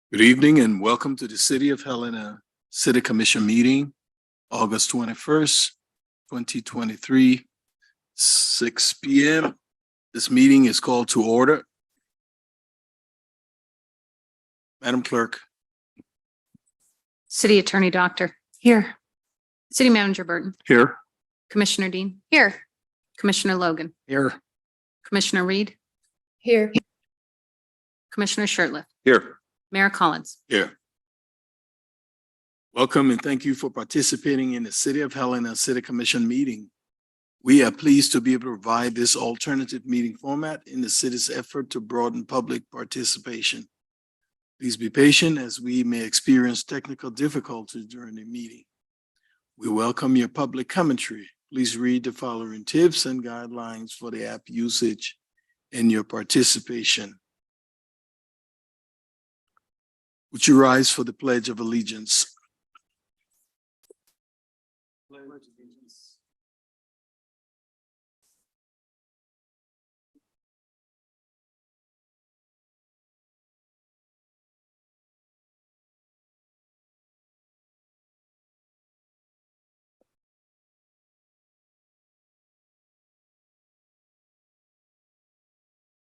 Good evening and welcome to the City of Helena City Commission meeting, August 21st, 2023, 6 p.m. This meeting is called to order. Madam Clerk. City Attorney Doctor. Here. City Manager Burton. Here. Commissioner Dean. Here. Commissioner Logan. Here. Commissioner Reed. Here. Commissioner Shirtliff. Here. Mayor Collins. Here. Welcome and thank you for participating in the City of Helena City Commission meeting. We are pleased to be able to provide this alternative meeting format in the city's effort to broaden public participation. Please be patient as we may experience technical difficulties during the meeting. We welcome your public commentary. Please read the following tips and guidelines for the app usage and your participation. Would you rise for the Pledge of Allegiance?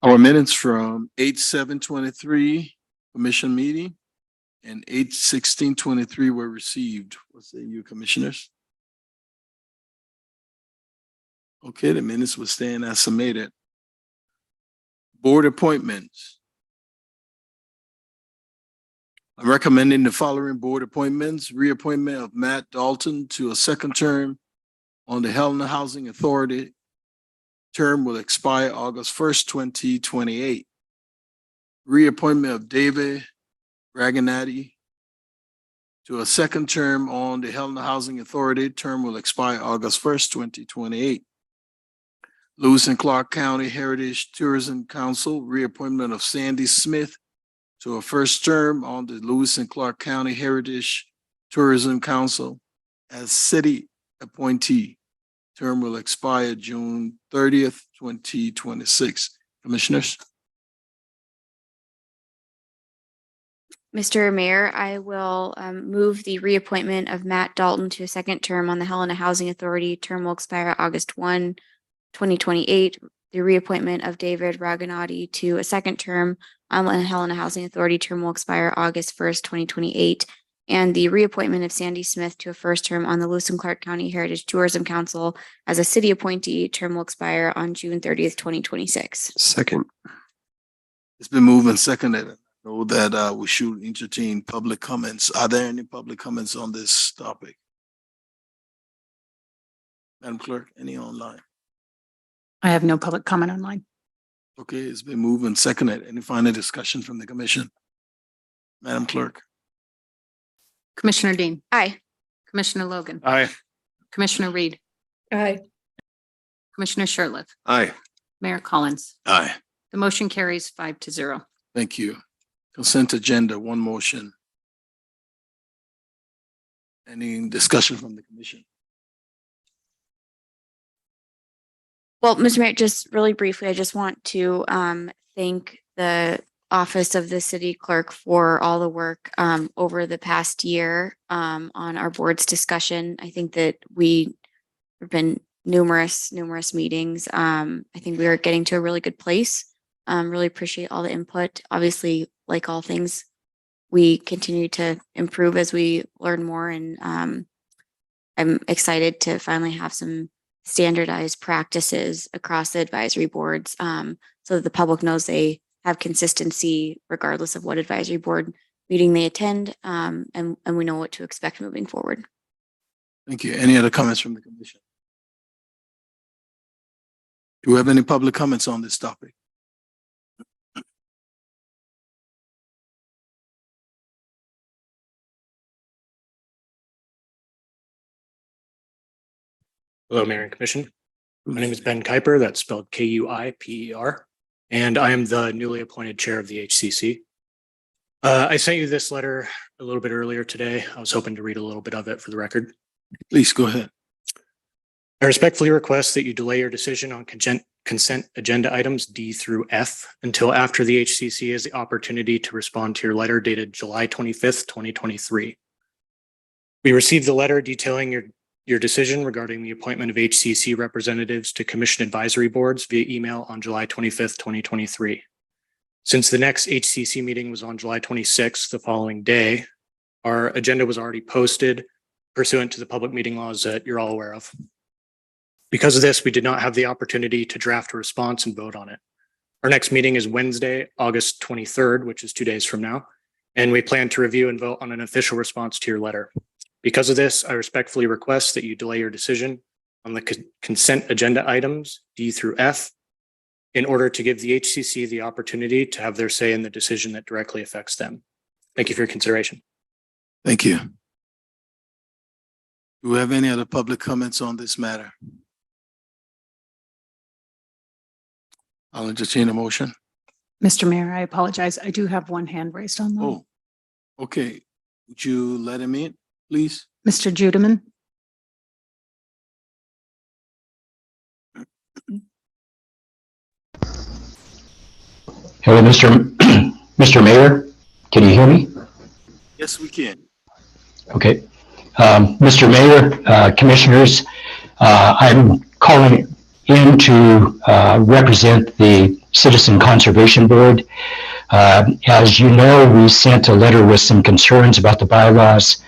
Our minutes from 8/7/23 commission meeting and 8/16/23 were received. What say you, commissioners? Okay, the minutes will stand as submitted. Board appointments. I'm recommending the following board appointments: reappointment of Matt Dalton to a second term on the Helena Housing Authority. Term will expire August 1st, 2028. Reappointment of David Raganati to a second term on the Helena Housing Authority. Term will expire August 1st, 2028. Lewis and Clark County Heritage Tourism Council, reappointment of Sandy Smith to a first term on the Lewis and Clark County Heritage Tourism Council as city appointee. Term will expire June 30th, 2026. Commissioners? Mr. Mayor, I will move the reappointment of Matt Dalton to a second term on the Helena Housing Authority. Term will expire August 1, 2028. The reappointment of David Raganati to a second term on the Helena Housing Authority. Term will expire August 1st, 2028. And the reappointment of Sandy Smith to a first term on the Lewis and Clark County Heritage Tourism Council as a city appointee. Term will expire on June 30th, 2026. Second. It's been moved and seconded. I know that we should entertain public comments. Are there any public comments on this topic? Madam Clerk, any online? I have no public comment online. Okay, it's been moved and seconded. Any final discussion from the commission? Madam Clerk? Commissioner Dean. Aye. Commissioner Logan. Aye. Commissioner Reed. Aye. Commissioner Shirtliff. Aye. Mayor Collins. Aye. The motion carries 5-0. Thank you. Consent agenda, one motion. Any discussion from the commission? Well, Mr. Mayor, just really briefly, I just want to thank the Office of the City Clerk for all the work over the past year on our board's discussion. I think that we have been numerous meetings. I think we are getting to a really good place. Really appreciate all the input. Obviously, like all things, we continue to improve as we learn more, and I'm excited to finally have some standardized practices across the advisory boards so that the public knows they have consistency regardless of what advisory board meeting they attend, and we know what to expect moving forward. Thank you. Any other comments from the commission? Do we have any public comments on this topic? Hello, Mayor and Commission. My name is Ben Kuiper, that's spelled Kuiper, and I am the newly appointed chair of the HCC. I sent you this letter a little bit earlier today. I was hoping to read a little bit of it for the record. Please go ahead. I respectfully request that you delay your decision on consent agenda items D through F until after the HCC has the opportunity to respond to your letter dated July 25th, 2023. We received the letter detailing your decision regarding the appointment of HCC representatives to commission advisory boards via email on July 25th, 2023. Since the next HCC meeting was on July 26th, the following day, our agenda was already posted pursuant to the public meeting laws that you're all aware of. Because of this, we did not have the opportunity to draft a response and vote on it. Our next meeting is Wednesday, August 23rd, which is 2 days from now, and we plan to review and vote on an official response to your letter. Because of this, I respectfully request that you delay your decision on the consent agenda items D through F in order to give the HCC the opportunity to have their say in the decision that directly affects them. Thank you for your consideration. Thank you. Do we have any other public comments on this matter? I'll entertain a motion. Mr. Mayor, I apologize. I do have one hand raised on that. Oh, okay. Would you let him in, please? Mr. Judeman. Hello, Mr. Mayor, can you hear me? Yes, we can. Okay. Mr. Mayor, Commissioners, I'm calling in to represent the Citizen Conservation Board. As you know, we sent a letter with some concerns about the bylaws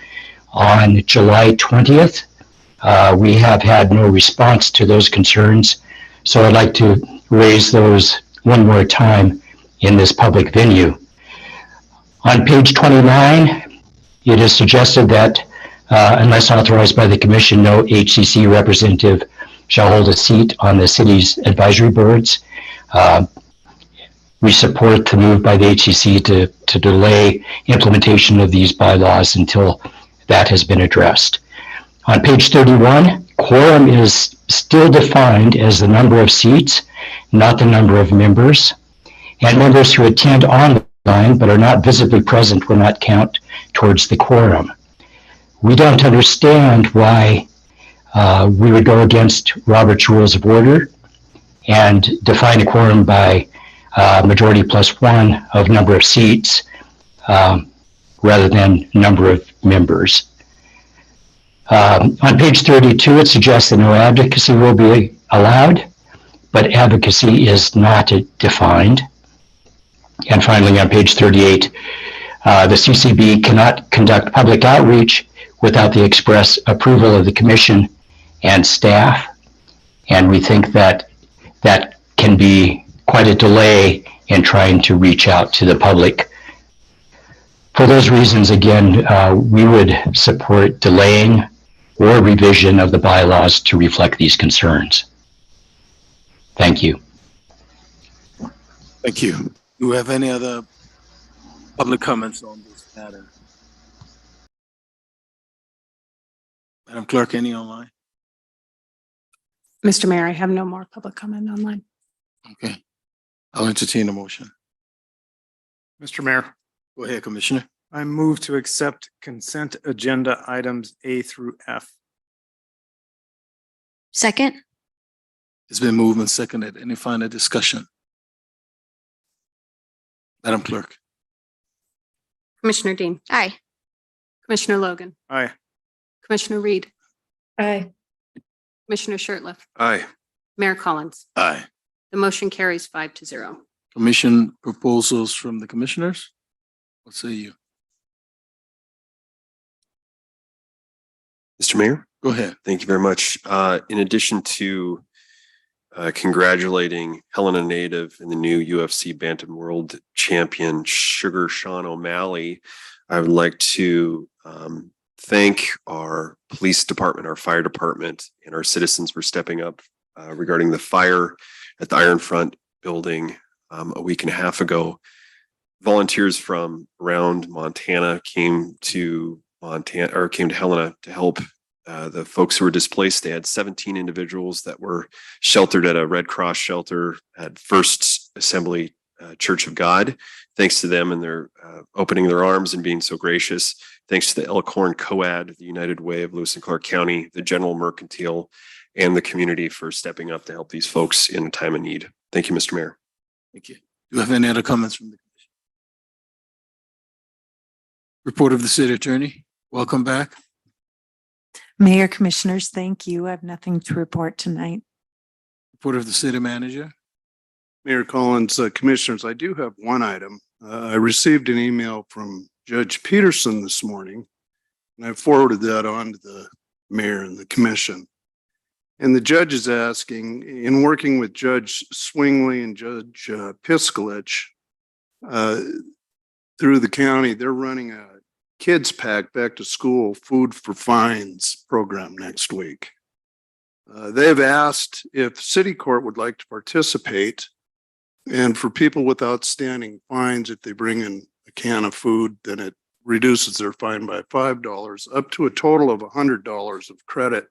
on July 20th. We have had no response to those concerns, so I'd like to raise those one more time in this public venue. On page 29, it is suggested that unless authorized by the Commission, no HCC representative shall hold a seat on the city's advisory boards. We support the move by the HCC to delay implementation of these bylaws until that has been addressed. On page 31, quorum is still defined as the number of seats, not the number of members, and members who attend online but are not visibly present will not count towards the quorum. We don't understand why we would go against Robert's Rules of Order and define a quorum by majority plus one of number of seats rather than number of members. On page 32, it suggests that no advocacy will be allowed, but advocacy is not defined. And finally, on page 38, the CCB cannot conduct public outreach without the express approval of the Commission and staff. And we think that that can be quite a delay in trying to reach out to the public. For those reasons, again, we would support delaying or revision of the bylaws to reflect these concerns. Thank you. Thank you. Do we have any other public comments on this matter? Madam Clerk, any online? Mr. Mayor, I have no more public comment online. Okay. I'll entertain a motion. Mr. Mayor, Go ahead, Commissioner. I move to accept consent agenda items A through F. Second? It's been moved and seconded. Any final discussion? Madam Clerk. Commissioner Dean, Aye. Commissioner Logan, Aye. Commissioner Reed, Aye. Commissioner Shertliff, Aye. Mayor Collins. Aye. The motion carries 5-0. Commission proposals from the commissioners? What say you? Mr. Mayor, Go ahead. thank you very much. In addition to congratulating Helena native and the new UFC Bantam World Champion Sugar Sean O'Malley, I would like to thank our police department, our fire department, and our citizens for stepping up regarding the fire at the Iron Front building a week and a half ago. Volunteers from around Montana came to Helena to help the folks who were displaced. They had 17 individuals that were sheltered at a Red Cross shelter at First Assembly Church of God. Thanks to them and their opening their arms and being so gracious. Thanks to the Elkhorn COAD, the United Way of Lewis and Clark County, the General Mercantile, and the community for stepping up to help these folks in a time of need. Thank you, Mr. Mayor. Thank you. Do you have any other comments from the commission? Report of the city attorney. Welcome back. Mayor, Commissioners, thank you. I have nothing to report tonight. Report of the city manager. Mayor Collins, Commissioners, I do have one item. I received an email from Judge Peterson this morning, and I forwarded that on to the mayor and the commission. And the judge is asking, in working with Judge Swingley and Judge Piskalich through the county, they're running a kids pack back to school food for fines program next week. They've asked if city court would like to participate, and for people with outstanding fines, if they bring in a can of food, then it reduces their fine by $5 up to a total of $100 of credit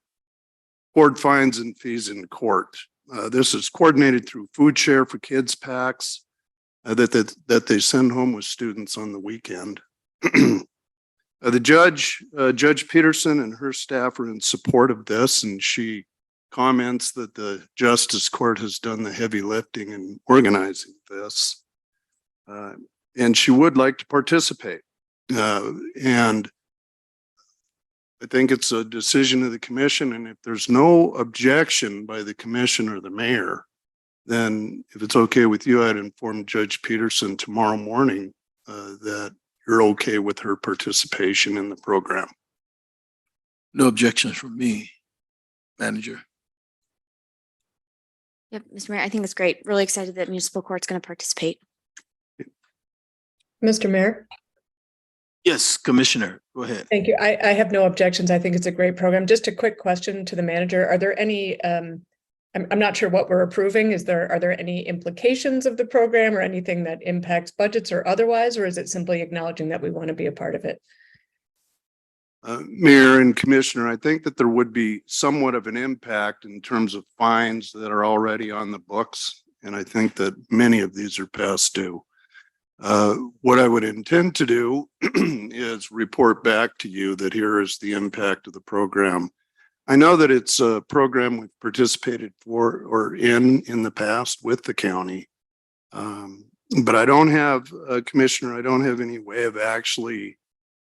toward fines and fees in court. This is coordinated through Food Share for Kids packs that they send home with students on the weekend. The Judge Peterson and her staff are in support of this, and she comments that the Justice Court has done the heavy lifting in organizing this. And she would like to participate. And I think it's a decision of the commission, and if there's no objection by the commission or the mayor, then if it's okay with you, I'd inform Judge Peterson tomorrow morning that you're okay with her participation in the program. No objections from me, manager. Yep, Mr. Mayor, I think it's great. Really excited that municipal court's going to participate. Mr. Mayor, Yes, Commissioner, go ahead. thank you. I have no objections. I think it's a great program. Just a quick question to the manager. Are there any, I'm not sure what we're approving. Are there any implications of the program or anything that impacts budgets or otherwise, or is it simply acknowledging that we want to be a part of it? Mayor and Commissioner, I think that there would be somewhat of an impact in terms of fines that are already on the books. And I think that many of these are past due. What I would intend to do is report back to you that here is the impact of the program. I know that it's a program we've participated for or in the past with the county. But I don't have, Commissioner, I don't have any way of actually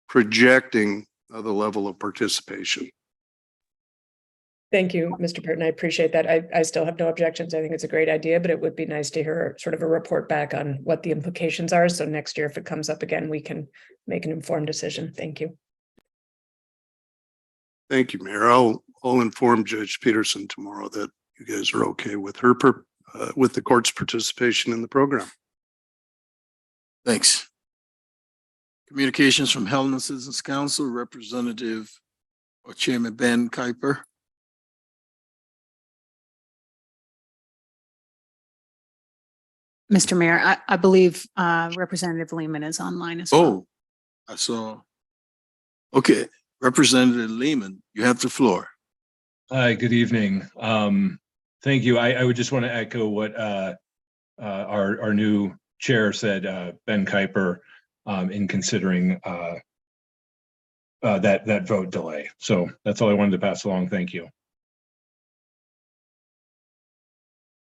projecting the level of participation. Thank you, Mr. Burton. I appreciate that. I still have no objections. I think it's a great idea, but it would be nice to hear sort of a report back on what the implications are. So next year, if it comes up again, we can make an informed decision. Thank you. Thank you, Mayor. I'll inform Judge Peterson tomorrow that you guys are okay with her, with the court's participation in the program. Thanks. Communications from Helena Citizens Council, Representative or Chairman Ben Kuiper. Mr. Mayor, I believe Representative Lehman is online as well. Oh, I saw. Okay, Representative Lehman, you have the floor. Hi, good evening. Thank you. I would just want to echo what our new chair said, Ben Kuiper, in considering that vote delay. So that's all I wanted to pass along. Thank you.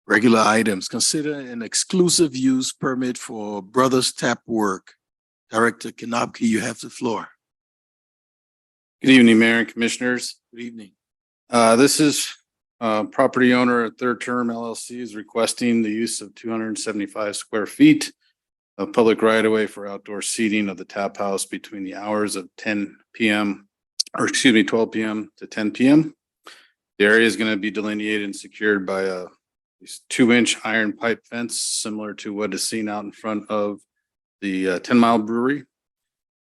Regular items. Consider an exclusive use permit for Brothers Tap Work. Director Kanopke, you have the floor. Good evening, Mayor and Commissioners. Good evening. This is property owner at Third Term LLC is requesting the use of 275 square feet of public right of way for outdoor seating of the tap house between the hours of 12 p.m. to 10 p.m. The area is going to be delineated and secured by a 2-inch iron pipe fence, similar to what is seen out in front of the 10 Mile Brewery.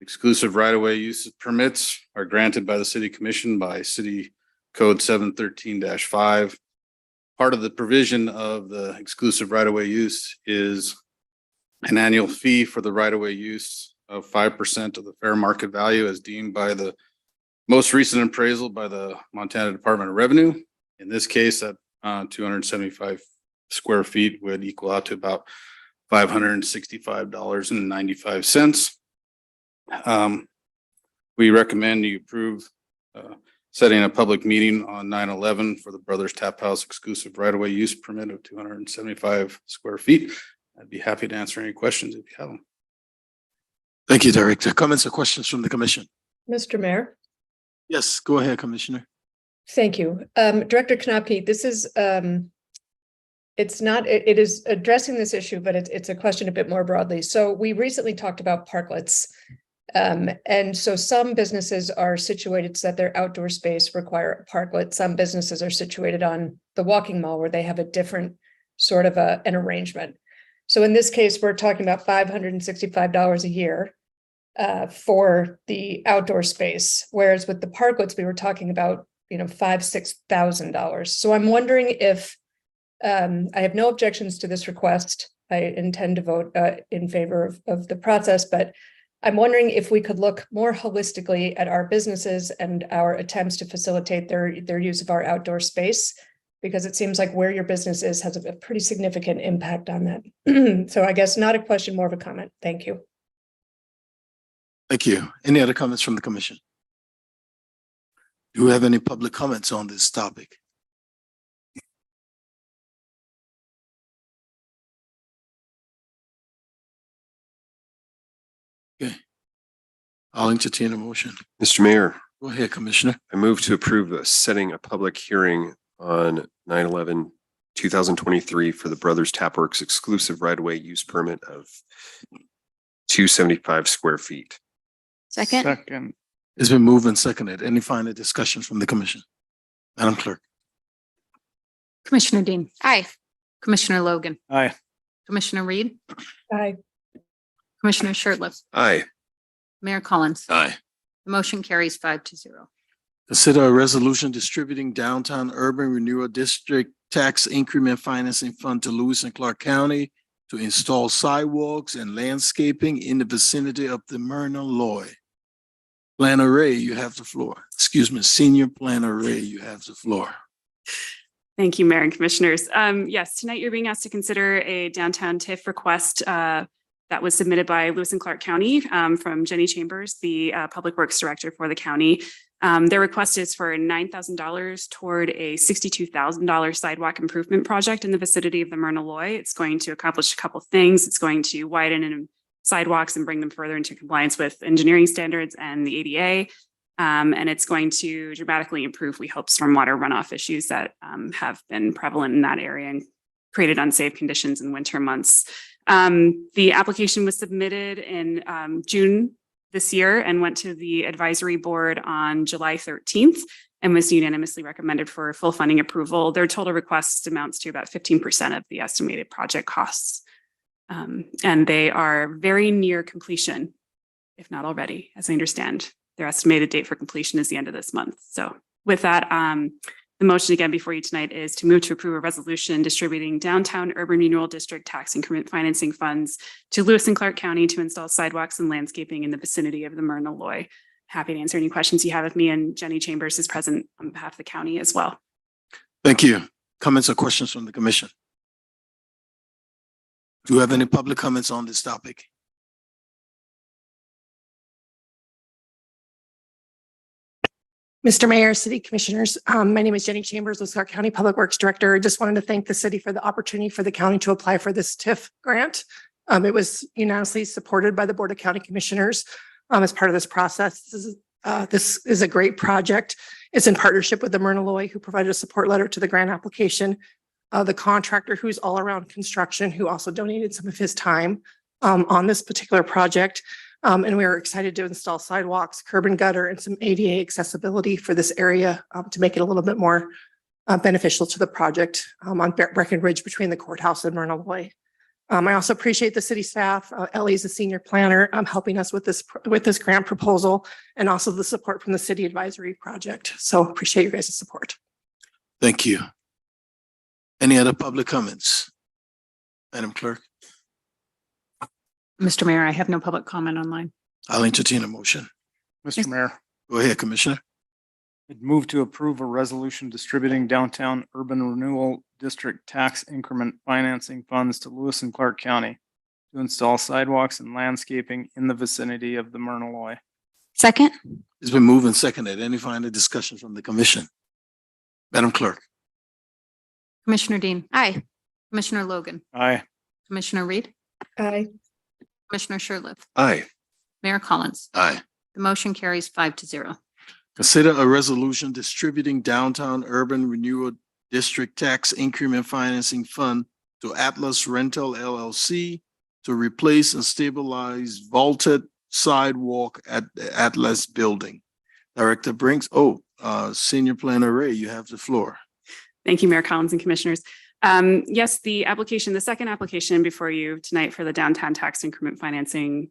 Exclusive right-of-way use permits are granted by the City Commission by City Code 713-5. Part of the provision of the exclusive right-of-way use is an annual fee for the right-of-way use of 5% of the fair market value as deemed by the most recent appraisal by the Montana Department of Revenue. In this case, that 275 square feet would equal out to about $565.95. We recommend you approve setting a public meeting on 9/11 for the Brothers Tap House exclusive right-of-way use permit of 275 square feet. I'd be happy to answer any questions if you have them. Thank you, Director. Comments or questions from the commission? Mr. Mayor, Yes, go ahead, Commissioner. thank you. Director Knopke, this is, it's not, it is addressing this issue, but it's a question a bit more broadly. So we recently talked about parklets. And so some businesses are situated so that their outdoor space require a parklet. Some businesses are situated on the walking mall where they have a different sort of an arrangement. So in this case, we're talking about $565 a year for the outdoor space, whereas with the parklets, we were talking about, $5,000-6,000. So I'm wondering if I have no objections to this request. I intend to vote in favor of the process, but I'm wondering if we could look more holistically at our businesses and our attempts to facilitate their use of our outdoor space, because it seems like where your business is has a pretty significant impact on that. So I guess not a question, more of a comment. Thank you. Thank you. Any other comments from the commission? Do we have any public comments on this topic? Okay. I'll entertain a motion. Mr. Mayor, Go ahead, Commissioner. I move to approve setting a public hearing on 9/11/2023 for the Brothers Tap Works exclusive right-of-way use permit of 275 square feet. Second. It's been moved and seconded. Any final discussion from the commission? Madam Clerk. Commissioner Dean, Aye. Commissioner Logan, Aye. Commissioner Reed, Aye. Commissioner Shertliff, Aye. Mayor Collins. Aye. The motion carries 5-0. Consider a resolution distributing downtown urban renewal district tax increment financing fund to Lewis and Clark County to install sidewalks and landscaping in the vicinity of the Myrna Loy. Planner Ray, you have the floor. Excuse me, Senior Planner Ray, you have the floor. Thank you, Mayor and Commissioners. Yes, tonight you're being asked to consider a downtown TIF request that was submitted by Lewis and Clark County from Jenny Chambers, the Public Works Director for the county. Their request is for $9,000 toward a $62,000 sidewalk improvement project in the vicinity of the Myrna Loy. It's going to accomplish a couple of things. It's going to widen sidewalks and bring them further into compliance with engineering standards and the ADA. And it's going to dramatically improve, we hope, stormwater runoff issues that have been prevalent in that area and created unsafe conditions in winter months. The application was submitted in June this year and went to the advisory board on July 13th and was unanimously recommended for full funding approval. Their total request amounts to about 15% of the estimated project costs. And they are very near completion, if not already, as I understand. Their estimated date for completion is the end of this month. So with that, the motion again before you tonight is to move to approve a resolution distributing downtown urban renewal district tax increment financing funds to Lewis and Clark County to install sidewalks and landscaping in the vicinity of the Myrna Loy. Happy to answer any questions you have of me, and Jenny Chambers is present on behalf of the county as well. Thank you. Comments or questions from the commission? Do you have any public comments on this topic? Mr. Mayor, City Commissioners, my name is Jenny Chambers, with Clark County Public Works Director. I just wanted to thank the city for the opportunity for the county to apply for this TIF grant. It was unanimously supported by the Board of County Commissioners as part of this process. This is a great project. It's in partnership with the Myrna Loy, who provided a support letter to the grant application. The contractor, who's all around construction, who also donated some of his time on this particular project. And we are excited to install sidewalks, curb and gutter, and some ADA accessibility for this area to make it a little bit more beneficial to the project on Breckenridge between the courthouse and Myrna Loy. I also appreciate the city staff. Ellie is a senior planner helping us with this grant proposal, and also the support from the city advisory project. So appreciate your guys' support. Thank you. Any other public comments? Madam Clerk, Mr. Mayor, I have no public comment online. I'll entertain a motion. Mr. Mayor, Go ahead, Commissioner. I'd move to approve a resolution distributing downtown urban renewal district tax increment financing funds to Lewis and Clark County to install sidewalks and landscaping in the vicinity of the Myrna Loy. Second. It's been moved and seconded. Any final discussion from the commission? Madam Clerk? Commissioner Dean, Aye. Commissioner Logan, Aye. Commissioner Reed, Aye. Commissioner Sherliff, Aye. Mayor Collins. Aye. The motion carries 5-0. Consider a resolution distributing downtown urban renewal district tax increment financing fund to Atlas Rental LLC to replace and stabilize vaulted sidewalk at the Atlas building. Director Brinks, Senior Planner Ray, you have the floor. Thank you, Mayor Collins and Commissioners. Yes, the second application before you tonight for the downtown tax increment financing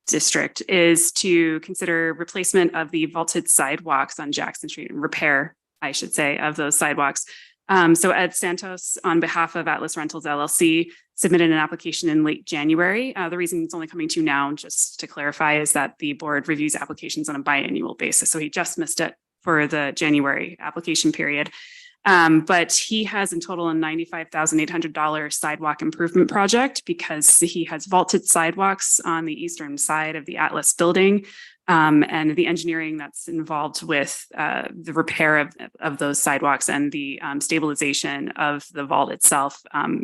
district is to consider replacement of the vaulted sidewalks on Jackson Street and repair, I should say, of those sidewalks. So Ed Santos, on behalf of Atlas Rentals LLC, submitted an application in late January. The reason it's only coming to you now, just to clarify, is that the board reviews applications on a biannual basis. So he just missed it for the January application period. But he has in total a $95,800 sidewalk improvement project because he has vaulted sidewalks on the eastern side of the Atlas building. And the engineering that's involved with the repair of those sidewalks and the stabilization of the vault itself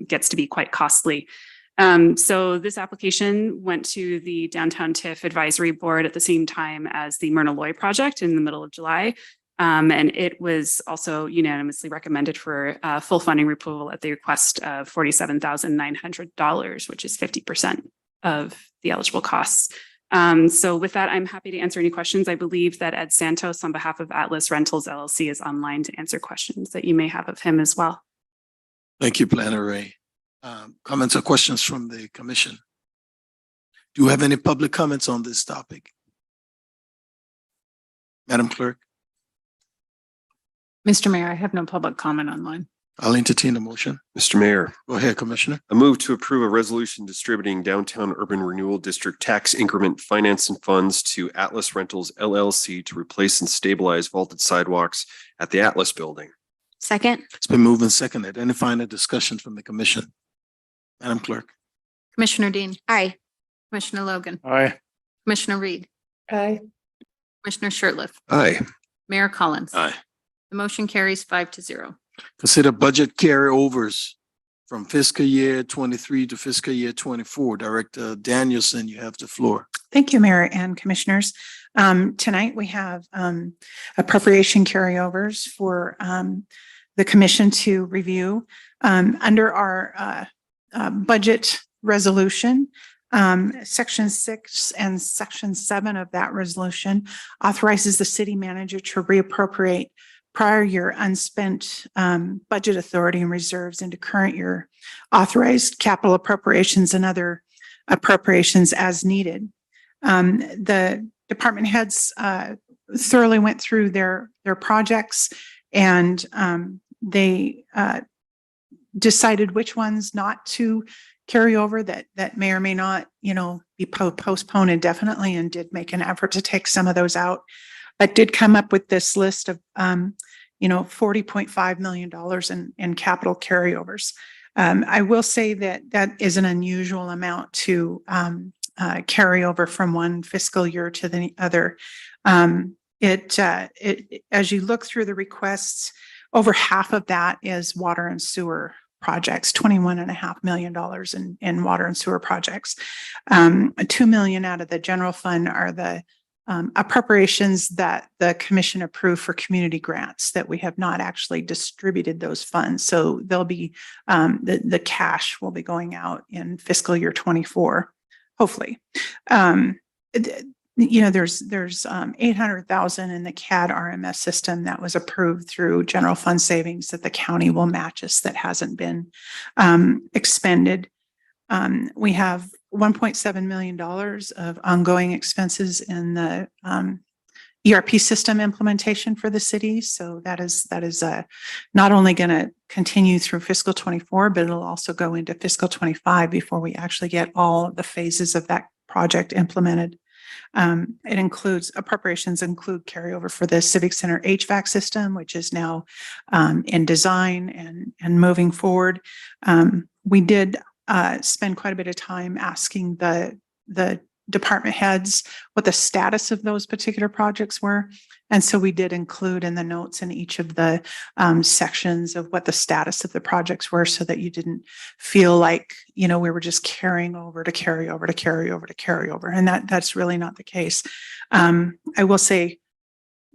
gets to be quite costly. So this application went to the Downtown TIF Advisory Board at the same time as the Myrna Loy project in the middle of July. And it was also unanimously recommended for full funding approval at the request of $47,900, which is 50% of the eligible costs. So with that, I'm happy to answer any questions. I believe that Ed Santos, on behalf of Atlas Rentals LLC, is online to answer questions that you may have of him as well. Thank you, Planner Ray. Comments or questions from the commission? Do you have any public comments on this topic? Madam Clerk? Mr. Mayor, I have no public comment online. I'll entertain a motion. Mr. Mayor, Go ahead, Commissioner. I move to approve a resolution distributing downtown urban renewal district tax increment financing funds to Atlas Rentals LLC to replace and stabilize vaulted sidewalks at the Atlas building. Second. It's been moved and seconded. Any final discussion from the commission? Madam Clerk? Commissioner Dean, Aye. Commissioner Logan, Aye. Commissioner Reed, Aye. Commissioner Sherliff, Aye. Mayor Collins. Aye. The motion carries 5-0. Consider budget carryovers from fiscal year 23 to fiscal year 24. Director Danielson, you have the floor. Thank you, Mayor and Commissioners. Tonight we have appropriation carryovers for the commission to review. Under our budget resolution, Section 6 and Section 7 of that resolution authorizes the city manager to reappropriate prior year unspent budget authority and reserves into current year authorized capital appropriations and other appropriations as needed. The department heads thoroughly went through their projects and they decided which ones not to carry over that may or may not, be postponed indefinitely, and did make an effort to take some of those out, but did come up with this list of, $40.5 million in capital carryovers. I will say that is an unusual amount to carry over from one fiscal year to the other. As you look through the requests, over half of that is water and sewer projects, $21.5 million in water and sewer projects. $2 million out of the general fund are the appropriations that the commission approved for community grants that we have not actually distributed those funds. So there'll be the cash will be going out in fiscal year 24, hopefully. There's 800,000 in the CAD RMS system that was approved through general fund savings that the county will match us that hasn't been expended. We have $1.7 million of ongoing expenses in the ERP system implementation for the city. So that is not only going to continue through fiscal 24, but it'll also go into fiscal 25 before we actually get all of the phases of that project implemented. It includes appropriations include carryover for the Civic Center HVAC system, which is now in design and moving forward. We did spend quite a bit of time asking the department heads what the status of those particular projects were. And so we did include in the notes in each of the sections of what the status of the projects were so that you didn't feel like, we were just carrying over to carry over to carry over to carry over. And that's really not the case. I will say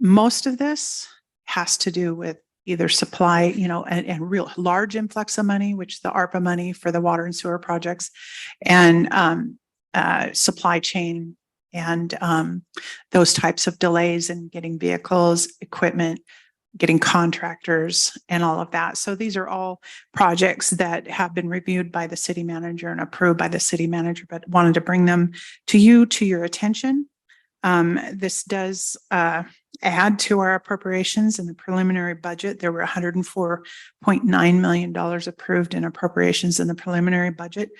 most of this has to do with either supply, and real large influx of money, which the ARPA money for the water and sewer projects, and supply chain and those types of delays in getting vehicles, equipment, getting contractors and all of that. So these are all projects that have been reviewed by the city manager and approved by the city manager, but wanted to bring them to your attention. This does add to our appropriations in the preliminary budget. There were $104.9 million approved in appropriations in the preliminary budget.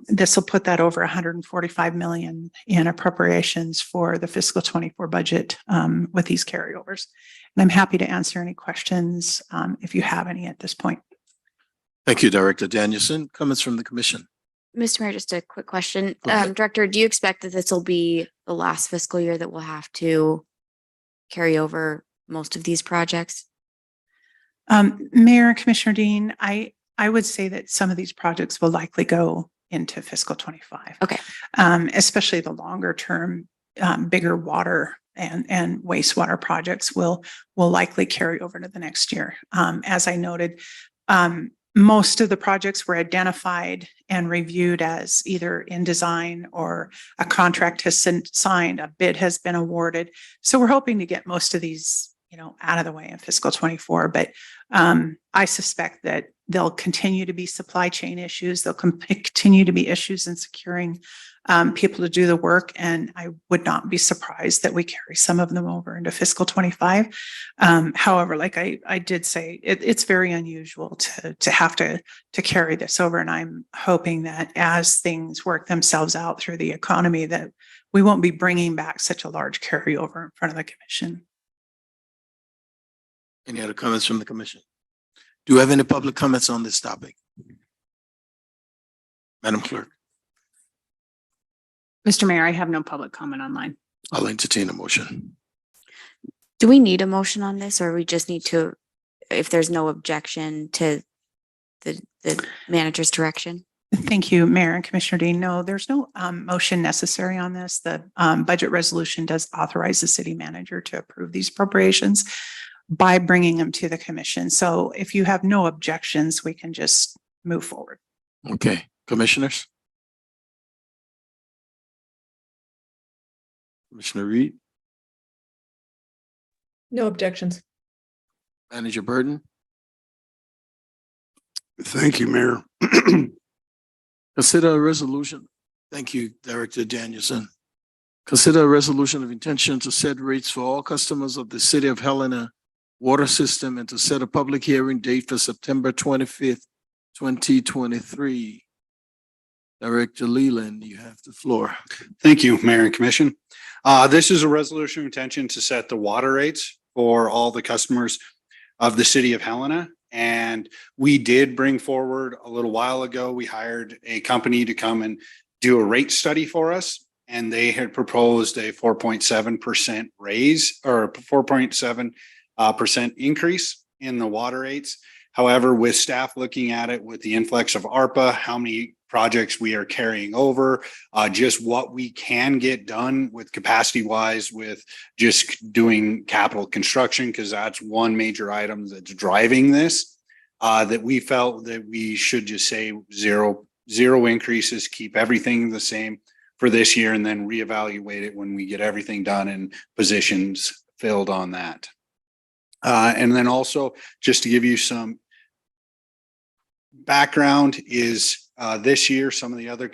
This will put that over $145 million in appropriations for the fiscal 24 budget with these carryovers. And I'm happy to answer any questions if you have any at this point. Thank you, Director Danielson. Comments from the commission? Mr. Mayor, just a quick question. Go ahead. Director, do you expect that this will be the last fiscal year that we'll have to carry over most of these projects? Mayor and Commissioner Dean, I would say that some of these projects will likely go into fiscal 25. Okay. Especially the longer term, bigger water and wastewater projects will likely carry over to the next year. As I noted, most of the projects were identified and reviewed as either in design or a contract has been signed, a bid has been awarded. So we're hoping to get most of these, out of the way in fiscal 24. But I suspect that there'll continue to be supply chain issues. There'll continue to be issues in securing people to do the work. And I would not be surprised that we carry some of them over into fiscal 25. However, like I did say, it's very unusual to have to carry this over. And I'm hoping that as things work themselves out through the economy, that we won't be bringing back such a large carryover in front of the commission. Any other comments from the commission? Do you have any public comments on this topic? Madam Clerk, Mr. Mayor, I have no public comment online. I'll entertain a motion. Do we need a motion on this, or we just need to, if there's no objection to the manager's direction? Thank you, Mayor and Commissioner Dean. No, there's no motion necessary on this. The budget resolution does authorize the city manager to approve these appropriations by bringing them to the commission. So if you have no objections, we can just move forward. Okay, commissioners? Commissioner Reed, No objections. Manager Burton, Thank you, Mayor. consider a resolution. Thank you, Director Danielson. Consider a resolution of intention to set rates for all customers of the City of Helena water system and to set a public hearing date for September 25th, 2023. Director Leland, you have the floor. Thank you, Mayor and Commission. This is a resolution of intention to set the water rates for all the customers of the City of Helena. And we did bring forward a little while ago, we hired a company to come and do a rate study for us. And they had proposed a 4.7% raise or 4.7% increase in the water rates. However, with staff looking at it with the influx of ARPA, how many projects we are carrying over, just what we can get done with capacity wise with just doing capital construction, because that's one major item that's driving this, that we felt that we should just say zero increases, keep everything the same for this year, and then reevaluate it when we get everything done and positions filled on that. And then also, just to give you some background, is this year, some of the other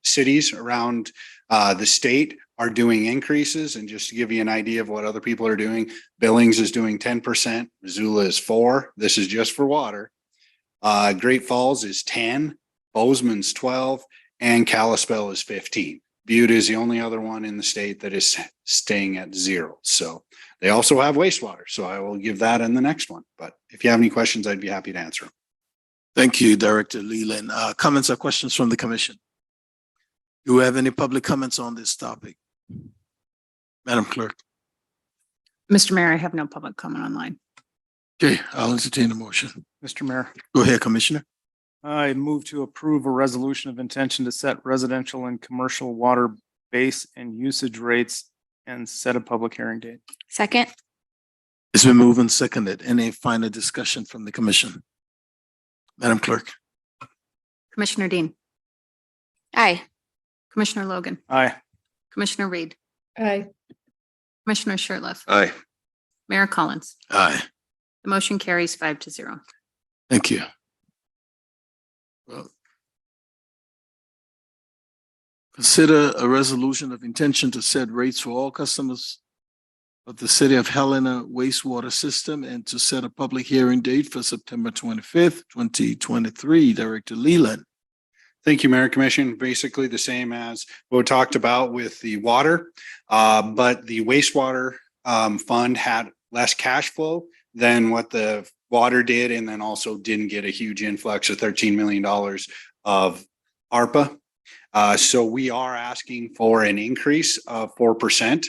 cities around the state are doing increases. And just to give you an idea of what other people are doing, Billings is doing 10%, Missoula is 4%. This is just for water. Great Falls is 10%, Bozeman's 12%, and Kalispell is 15%. Butte is the only other one in the state that is staying at 0. So they also have wastewater. So I will give that in the next one. But if you have any questions, I'd be happy to answer them. Thank you, Director Leland. Comments or questions from the commission? Do we have any public comments on this topic? Madam Clerk. Mr. Mayor, I have no public comment online. Okay, I'll entertain a motion. Mr. Mayor, Go ahead, Commissioner. I move to approve a resolution of intention to set residential and commercial water base and usage rates and set a public hearing date. Second. It's been moved and seconded. Any final discussion from the commission? Madam Clerk. Commissioner Dean, Aye. Commissioner Logan, Aye. Commissioner Reed, Aye. Commissioner Shertliff, Aye. Mayor Collins. Aye. The motion carries 5-0. Thank you. Well, consider a resolution of intention to set rates for all customers of the City of Helena wastewater system and to set a public hearing date for September 25th, 2023. Director Leland. Thank you, Mayor and Commission. Basically the same as what we talked about with the water, but the wastewater fund had less cash flow than what the water did, and then also didn't get a huge influx of $13 million of ARPA. So we are asking for an increase of 4%.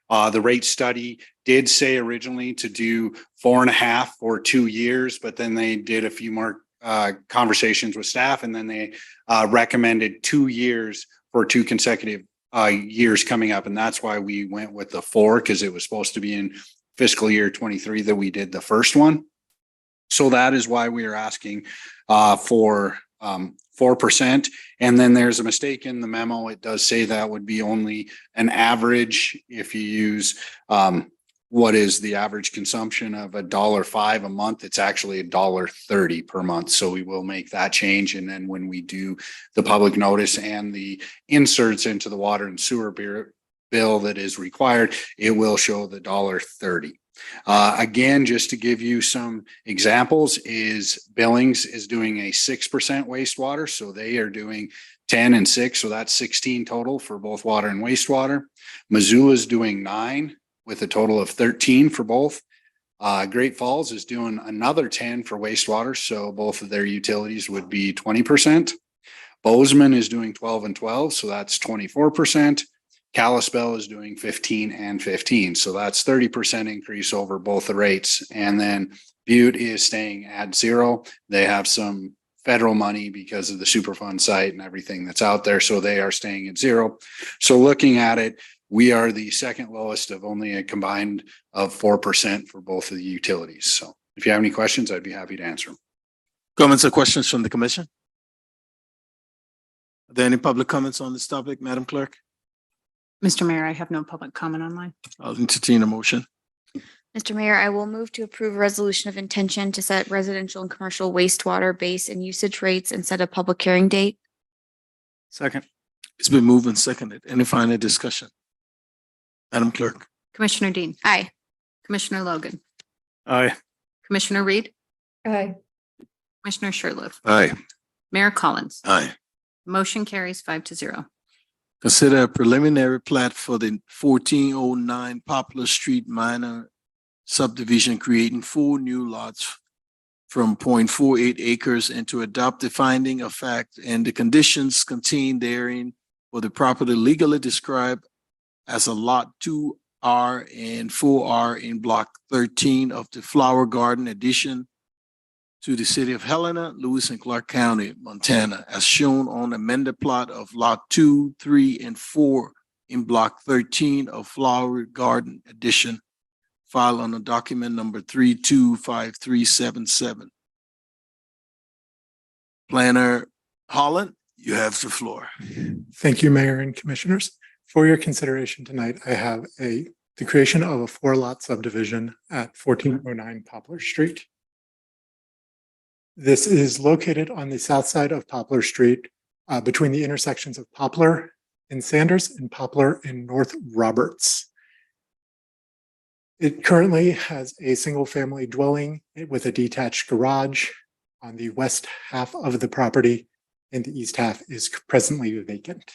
The rate study did say originally to do 4.5 for 2 years, but then they did a few more conversations with staff, and then they recommended 2 years for 2 consecutive years coming up. And that's why we went with the 4, because it was supposed to be in fiscal year 23 that we did the first one. So that is why we are asking for 4%. And then there's a mistake in the memo. It does say that would be only an average if you use what is the average consumption of $1.05 a month. It's actually $1.30 per month. So we will make that change. And then when we do the public notice and the inserts into the water and sewer bill that is required, it will show the $1.30. Again, just to give you some examples, is Billings is doing a 6% wastewater. So they are doing 10 and 6. So that's 16 total for both water and wastewater. Missoula is doing 9 with a total of 13 for both. Great Falls is doing another 10 for wastewater. So both of their utilities would be 20%. Bozeman is doing 12 and 12. So that's 24%. Kalispell is doing 15 and 15. So that's 30% increase over both the rates. And then Butte is staying at 0. They have some federal money because of the Superfund site and everything that's out there. So they are staying at 0. So looking at it, we are the second lowest of only a combined of 4% for both of the utilities. So if you have any questions, I'd be happy to answer them. Comments or questions from the commission? Are there any public comments on this topic, Madam Clerk? Mr. Mayor, I have no public comment online. I'll entertain a motion. Mr. Mayor, I will move to approve a resolution of intention to set residential and commercial wastewater base and usage rates and set a public hearing date. Second. It's been moved and seconded. Any final discussion? Madam Clerk. Commissioner Dean, Aye. Commissioner Logan, Aye. Commissioner Reed, Aye. Commissioner Shertliff, Aye. Mayor Collins. Aye. Motion carries 5-0. Consider a preliminary plat for the 1409 Poplar Street minor subdivision, creating 4 new lots from 0.48 acres, and to adopt the finding of fact and the conditions contained therein for the property legally described as a lot 2R and 4R in block 13 of the Flower Garden addition to the City of Helena, Lewis and Clark County, Montana, as shown on amended plot of lot 2, 3, and 4 in block 13 of Flower Garden addition, filed on a document number 325377. Planner Holland, you have the floor. Thank you, Mayor and Commissioners. For your consideration tonight, I have the creation of a 4-lot subdivision at 1409 Poplar Street. This is located on the south side of Poplar Street, between the intersections of Poplar and Sanders and Poplar and North Roberts. It currently has a single-family dwelling with a detached garage on the west half of the property, and the east half is presently vacant.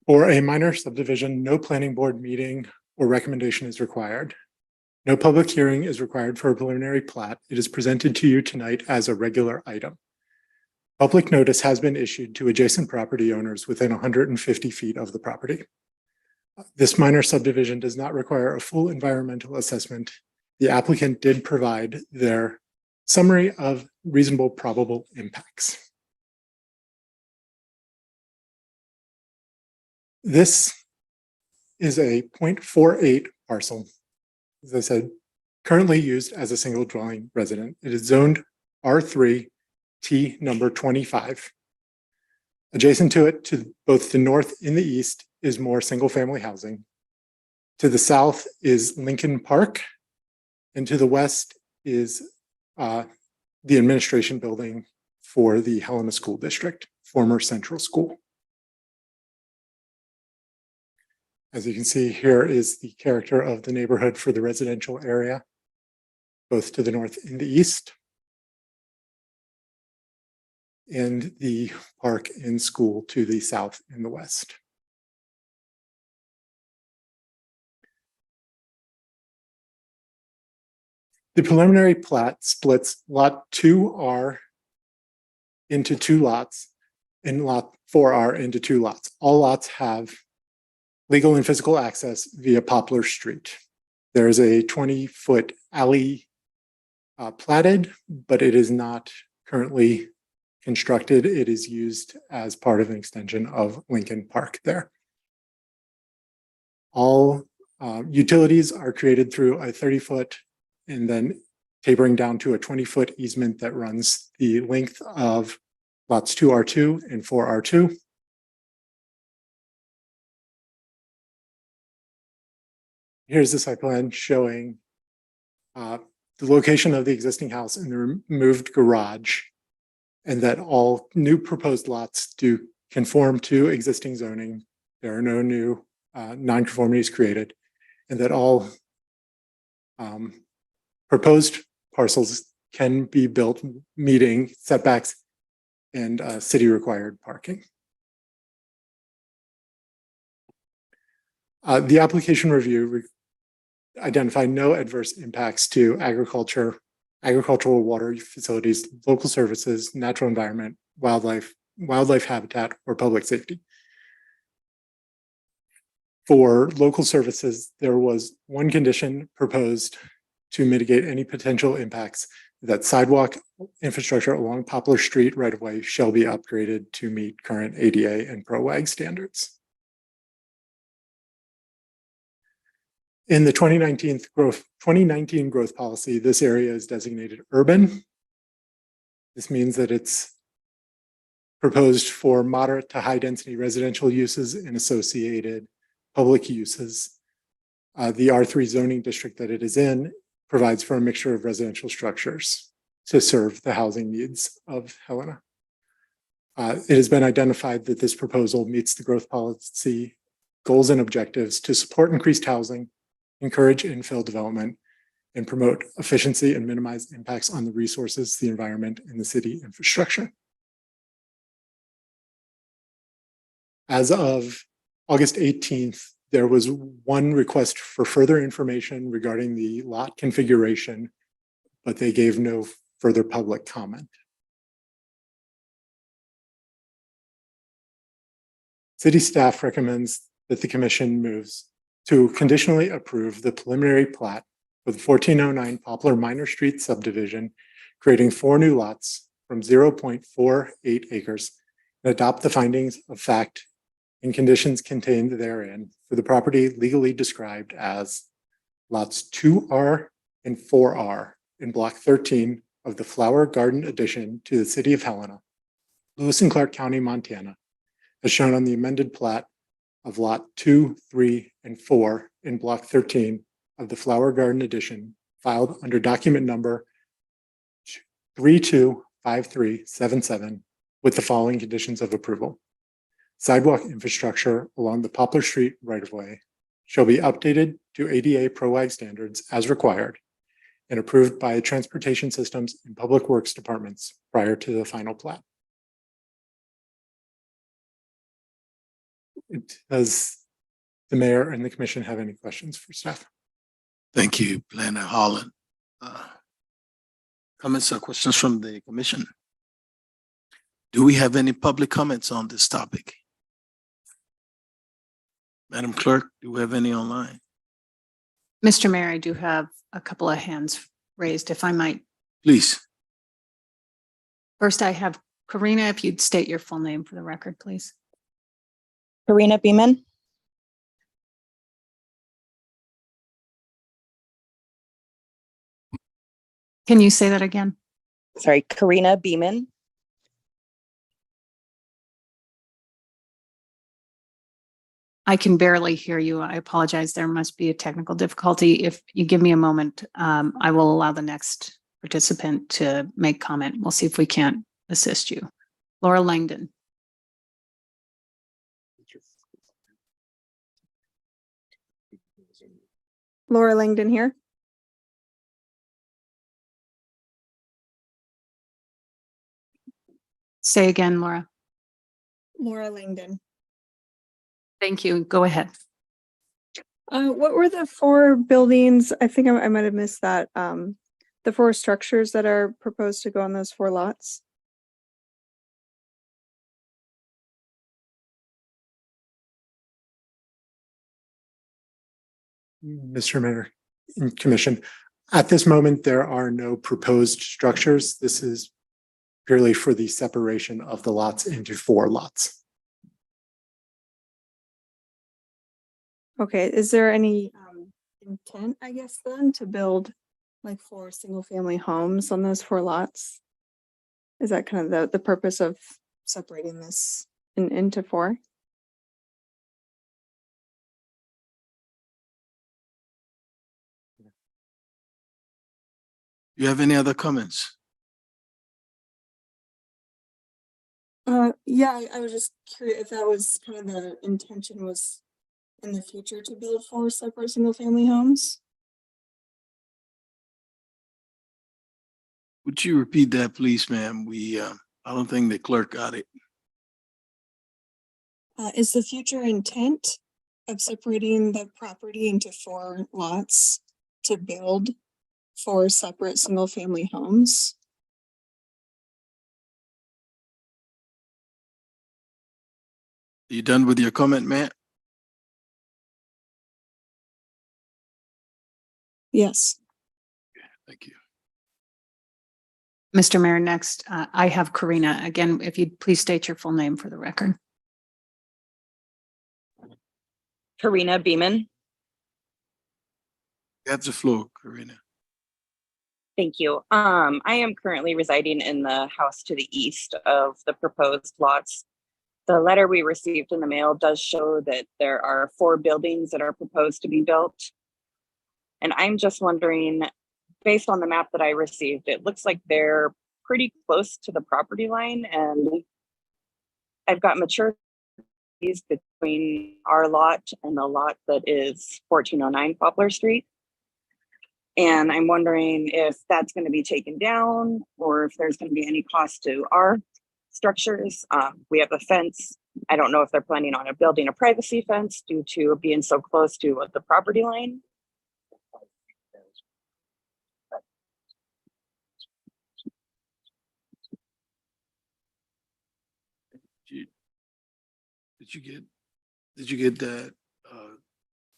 For a minor subdivision, no planning board meeting or recommendation is required. No public hearing is required for a preliminary plat. It is presented to you tonight as a regular item. Public notice has been issued to adjacent property owners within 150 feet of the property. This minor subdivision does not require a full environmental assessment. The applicant did provide their summary of reasonable probable impacts. This is a 0.48 parcel, as I said, currently used as a single dwelling resident. It is zoned R3 T number 25. Adjacent to it, to both the north and the east, is more single family housing. To the south is Lincoln Park, and to the west is the administration building for the Helena School District, former Central School. As you can see, here is the character of the neighborhood for the residential area, both to the north and the east, and the park and school to the south and the west. The preliminary plat splits lot 2R into two lots and lot 4R into two lots. All lots have legal and physical access via Poplar Street. There is a 20-foot alley platted, but it is not currently constructed. It is used as part of an extension of Lincoln Park there. All utilities are created through a 30-foot and then tapering down to a 20-foot easement that runs the length of lots 2R2 and 4R2. Here's the site plan showing the location of the existing house and the removed garage, and that all new proposed lots do conform to existing zoning. There are no new nonconformities created, and that all proposed parcels can be built meeting setbacks and city required parking. The application review identified no adverse impacts to agricultural water facilities, local services, natural environment, wildlife habitat, or public safety. For local services, there was one condition proposed to mitigate any potential impacts, that sidewalk infrastructure along Poplar Street right of way shall be upgraded to meet current ADA and ProWAG standards. In the 2019 growth policy, this area is designated urban. This means that it's proposed for moderate to high density residential uses and associated public uses. The R3 zoning district that it is in provides for a mixture of residential structures to serve the housing needs of Helena. It has been identified that this proposal meets the growth policy goals and objectives to support increased housing, encourage infill development, and promote efficiency and minimize impacts on the resources, the environment, and the city infrastructure. As of August 18th, there was one request for further information regarding the lot configuration, but they gave no further public comment. City staff recommends that the commission moves to conditionally approve the preliminary plat for the 1409 Poplar Minor Street subdivision, creating 4 new lots from 0.48 acres, and adopt the findings of fact and conditions contained therein for the property legally described as lots 2R and 4R in block 13 of the Flower Garden addition to the City of Helena, Lewis and Clark County, Montana, as shown on the amended plat of lot 2, 3, and 4 in block 13 of the Flower Garden addition, filed under document number 325377 with the following conditions of approval. Sidewalk infrastructure along the Poplar Street right-of-way shall be updated to ADA ProWAG standards as required and approved by Transportation Systems and Public Works departments prior to the final plat. Does the mayor and the commission have any questions for staff? Thank you, Planner Holland. Comments or questions from the commission? Do we have any public comments on this topic? Madam Clerk, do we have any online? Mr. Mayor, I do have a couple of hands raised, if I might. Please. First, I have Karina, if you'd state your full name for the record, please. Karina Beeman. Can you say that again? Sorry, Karina Beeman. I can barely hear you. I apologize. There must be a technical difficulty. If you give me a moment, I will allow the next participant to make comment. We'll see if we can't assist you. Laura Langdon. Laura Langdon here. Say again, Laura. Laura Langdon. Thank you. Go ahead. What were the four buildings? I think I might have missed that. The four structures that are proposed to go on those four lots. Mr. Mayor and Commission, at this moment, there are no proposed structures. This is purely for the separation of the lots into four lots. Okay, is there any intent, I guess, then to build like four single family homes on those four lots? Is that kind of the purpose of separating this into four? You have any other comments? Yeah, I was just curious if that was kind of the intention was in the future to build four separate single family homes. Would you repeat that, please, ma'am? I don't think the clerk got it. Is the future intent of separating the property into four lots to build four separate single family homes? Are you done with your comment, Matt? Yes. Thank you. Mr. Mayor, next, I have Karina. Again, if you'd please state your full name for the record. Karina Beeman. You have the floor, Karina. Thank you. I am currently residing in the house to the east of the proposed lots. The letter we received in the mail does show that there are four buildings that are proposed to be built. And I'm just wondering, based on the map that I received, it looks like they're pretty close to the property line, and I've got mature trees between our lot and the lot that is 1409 Poplar Street. And I'm wondering if that's going to be taken down or if there's going to be any cost to our structures. We have a fence. I don't know if they're planning on building a privacy fence due to being so close to the property line. Did you get that,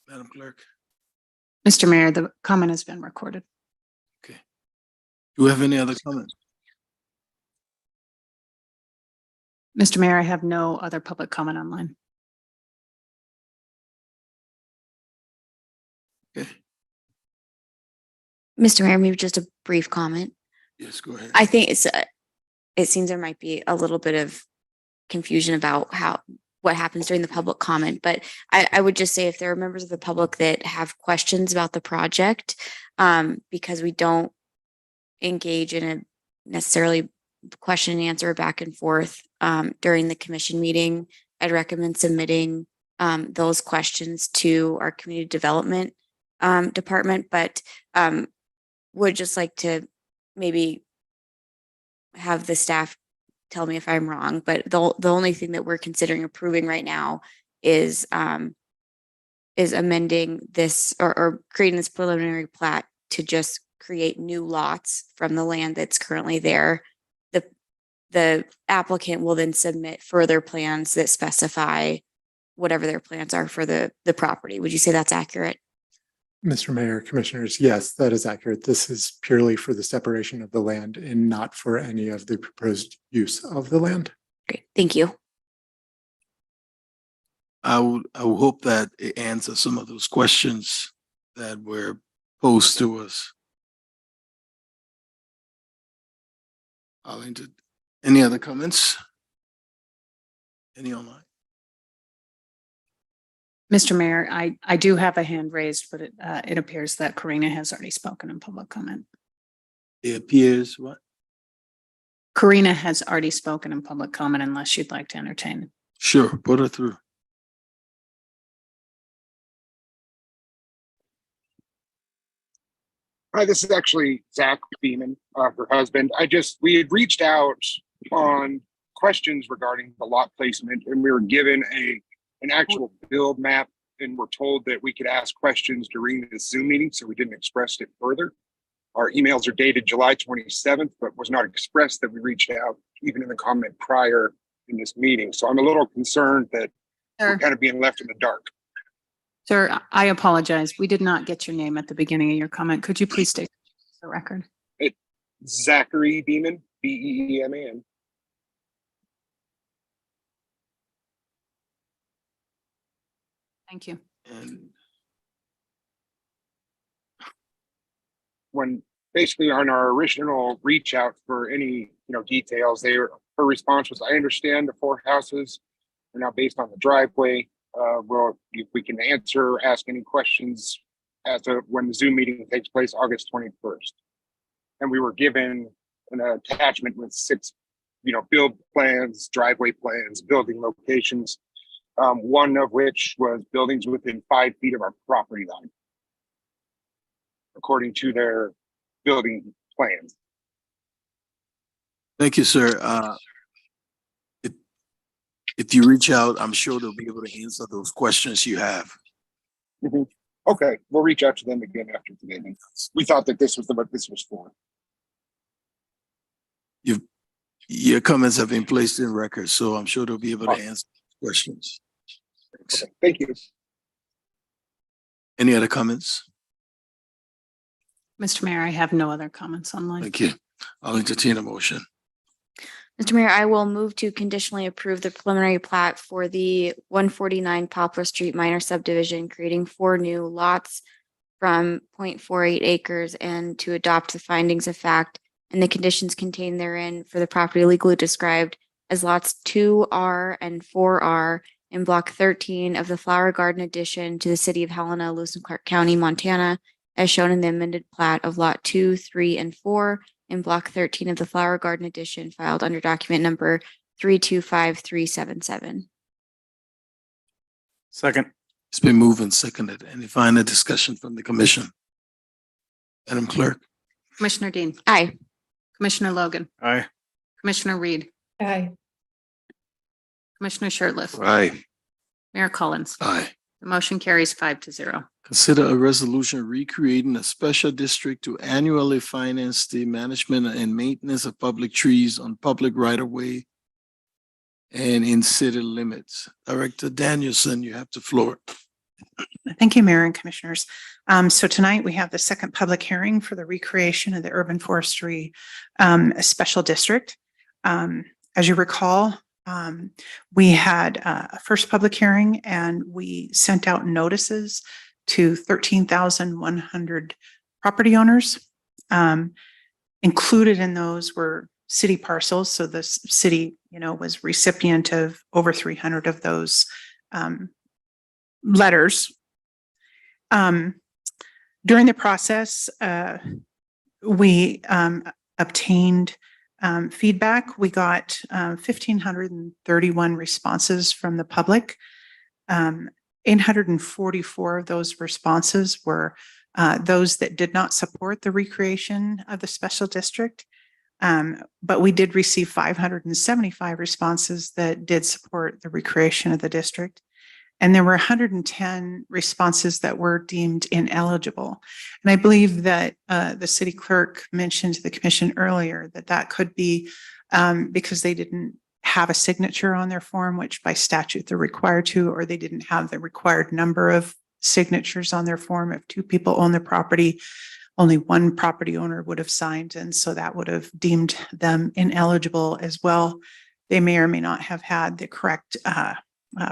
Madam Clerk? Mr. Mayor, the comment has been recorded. Okay. Do we have any other comments? Mr. Mayor, I have no other public comment online. Okay. Mr. Mayor, maybe just a brief comment. Yes, go ahead. I think it seems there might be a little bit of confusion about what happens during the public comment, but I would just say if there are members of the public that have questions about the project, because we don't engage in a necessarily question and answer back and forth during the commission meeting, I'd recommend submitting those questions to our community development department, but would just like to maybe have the staff tell me if I'm wrong, but the only thing that we're considering approving right now is amending this or creating this preliminary plat to just create new lots from the land that's currently there. the applicant will then submit further plans that specify whatever their plans are for the property. Would you say that's accurate? Mr. Mayor, Commissioners, yes, that is accurate. This is purely for the separation of the land and not for any of the proposed use of the land. Great, thank you. I would hope that it answers some of those questions that were posed to us. Arlington, any other comments? Any online? Mr. Mayor, I do have a hand raised, but it appears that Karina has already spoken in public comment. It appears what? Karina has already spoken in public comment unless you'd like to entertain. Sure, put her through. Hi, this is actually Zach Beeman, her husband. We had reached out on questions regarding the lot placement, and we were given an actual build map, and we're told that we could ask questions during the Zoom meeting, so we didn't express it further. Our emails are dated July 27th, but was not expressed that we reached out even in the comment prior in this meeting. So I'm a little concerned that we're kind of being left in the dark. Sir, I apologize. We did not get your name at the beginning of your comment. Could you please state the record? It's Zachary Beeman, B-E-E-M-A-N. Thank you. And when basically on our original reach out for any details, her response was, I understand the 4 houses are now based on the driveway. Well, if we can ask any questions as to when the Zoom meeting takes place, August 21st. And we were given an attachment with 6 build plans, driveway plans, building locations, one of which was buildings within 5 feet of our property line, according to their building plans. thank you, sir. If you reach out, I'm sure they'll be able to answer those questions you have. Mm-hmm. Okay, we'll reach out to them again after today. We thought that this was what this was for. Your comments have been placed in record, so I'm sure they'll be able to answer questions. Thanks. Okay, thank you. Any other comments? Mr. Mayor, I have no other comments online. Thank you. I'll entertain a motion. Mr. Mayor, I will move to conditionally approve the preliminary plat for the 149 Poplar Street minor subdivision, creating 4 new lots from 0.48 acres and to adopt the findings of fact and the conditions contained therein for the property legally described as lots 2R and 4R in block 13 of the Flower Garden addition to the City of Helena, Lewis and Clark County, Montana, as shown in the amended plat of lot 2, 3, and 4 in block 13 of the Flower Garden edition filed under document number 325377. Second. It's been moved and seconded. Any final discussion from the commission? Madam Clerk? Commissioner Dean. Aye. Commissioner Logan. Aye. Commissioner Reed. Aye. Commissioner Shertliff. Aye. Mayor Collins. Aye. The motion carries 5-0. Consider a resolution recreating a special district to annually finance the management and maintenance of public trees on public right-of-way and in city limits. Director Danielson, you have the floor. Thank you, Mayor and Commissioners. So tonight we have the second public hearing for the recreation of the urban forestry special district. As you recall, we had a first public hearing and we sent out notices to 13,100 property owners. Included in those were city parcels. So the city, was recipient of over 300 of those letters. During the process, we obtained feedback. We got 1,531 responses from the public. 844 of those responses were those that did not support the recreation of the special district. But we did receive 575 responses that did support the recreation of the district. And there were 110 responses that were deemed ineligible. And I believe that the city clerk mentioned to the commission earlier that that could be because they didn't have a signature on their form, which by statute they're required to, or they didn't have the required number of signatures on their form. If two people own the property, only one property owner would have signed, and so that would have deemed them ineligible as well. They may or may not have had the correct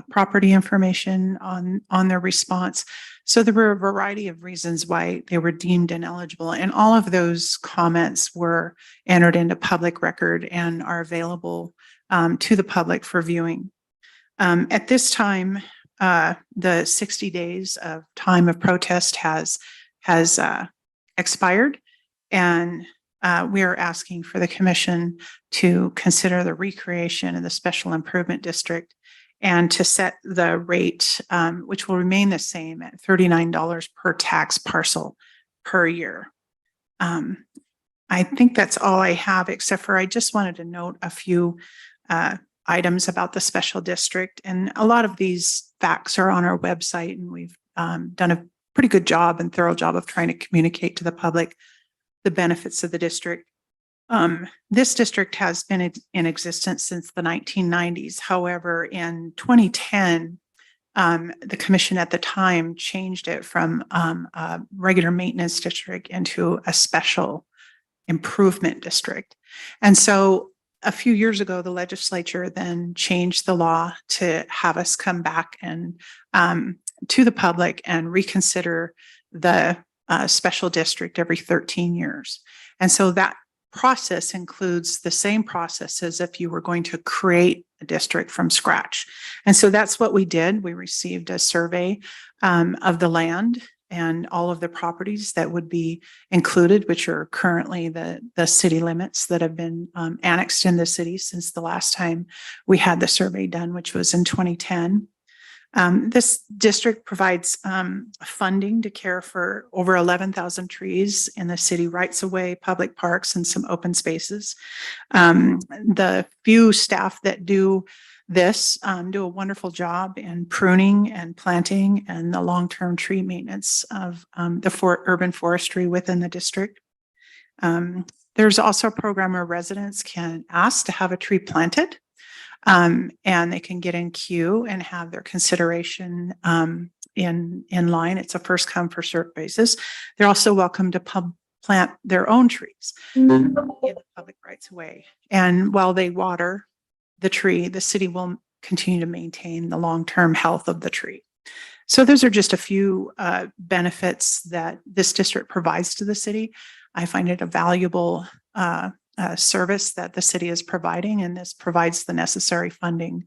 property information on their response. So there were a variety of reasons why they were deemed ineligible, and all of those comments were entered into public record and are available to the public for viewing. At this time, the 60 days of time of protest has expired, and we are asking for the commission to consider the recreation of the special improvement district and to set the rate, which will remain the same at $39 per tax parcel per year. I think that's all I have, except for I just wanted to note a few items about the special district. And a lot of these facts are on our website, and we've done a pretty good job and thorough job of trying to communicate to the public the benefits of the district. This district has been in existence since the 1990s. However, in 2010, the commission at the time changed it from a regular maintenance district into a special improvement district. And so a few years ago, the legislature then changed the law to have us come back and to the public and reconsider the special district every 13 years. And so that process includes the same process as if you were going to create a district from scratch. And so that's what we did. We received a survey of the land and all of the properties that would be included, which are currently the city limits that have been annexed in the city since the last time we had the survey done, which was in 2010. This district provides funding to care for over 11,000 trees in the city rights of way, public parks, and some open spaces. The few staff that do this do a wonderful job in pruning and planting and the long-term tree maintenance of the urban forestry within the district. There's also a program where residents can ask to have a tree planted. And they can get in queue and have their consideration in line. It's a first come, first served basis. They're also welcome to plant their own trees in the public rights of way. And while they water the tree, the city will continue to maintain the long-term health of the tree. So those are just a few benefits that this district provides to the city. I find it a valuable service that the city is providing, and this provides the necessary funding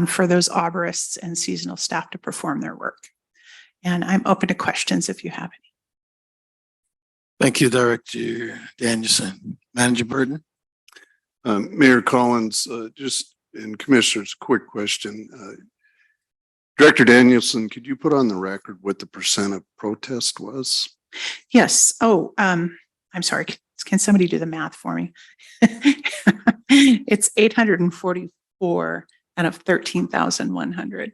for those arborists and seasonal staff to perform their work. And I'm open to questions if you have any. Thank you, Director Danielson. Manager Burton. Mayor Collins, just and commissioners, quick question. Director Danielson, could you put on the record what the percent of protest was? Yes. Oh, I'm sorry. Can somebody do the math for me? It's 844 out of 13,100.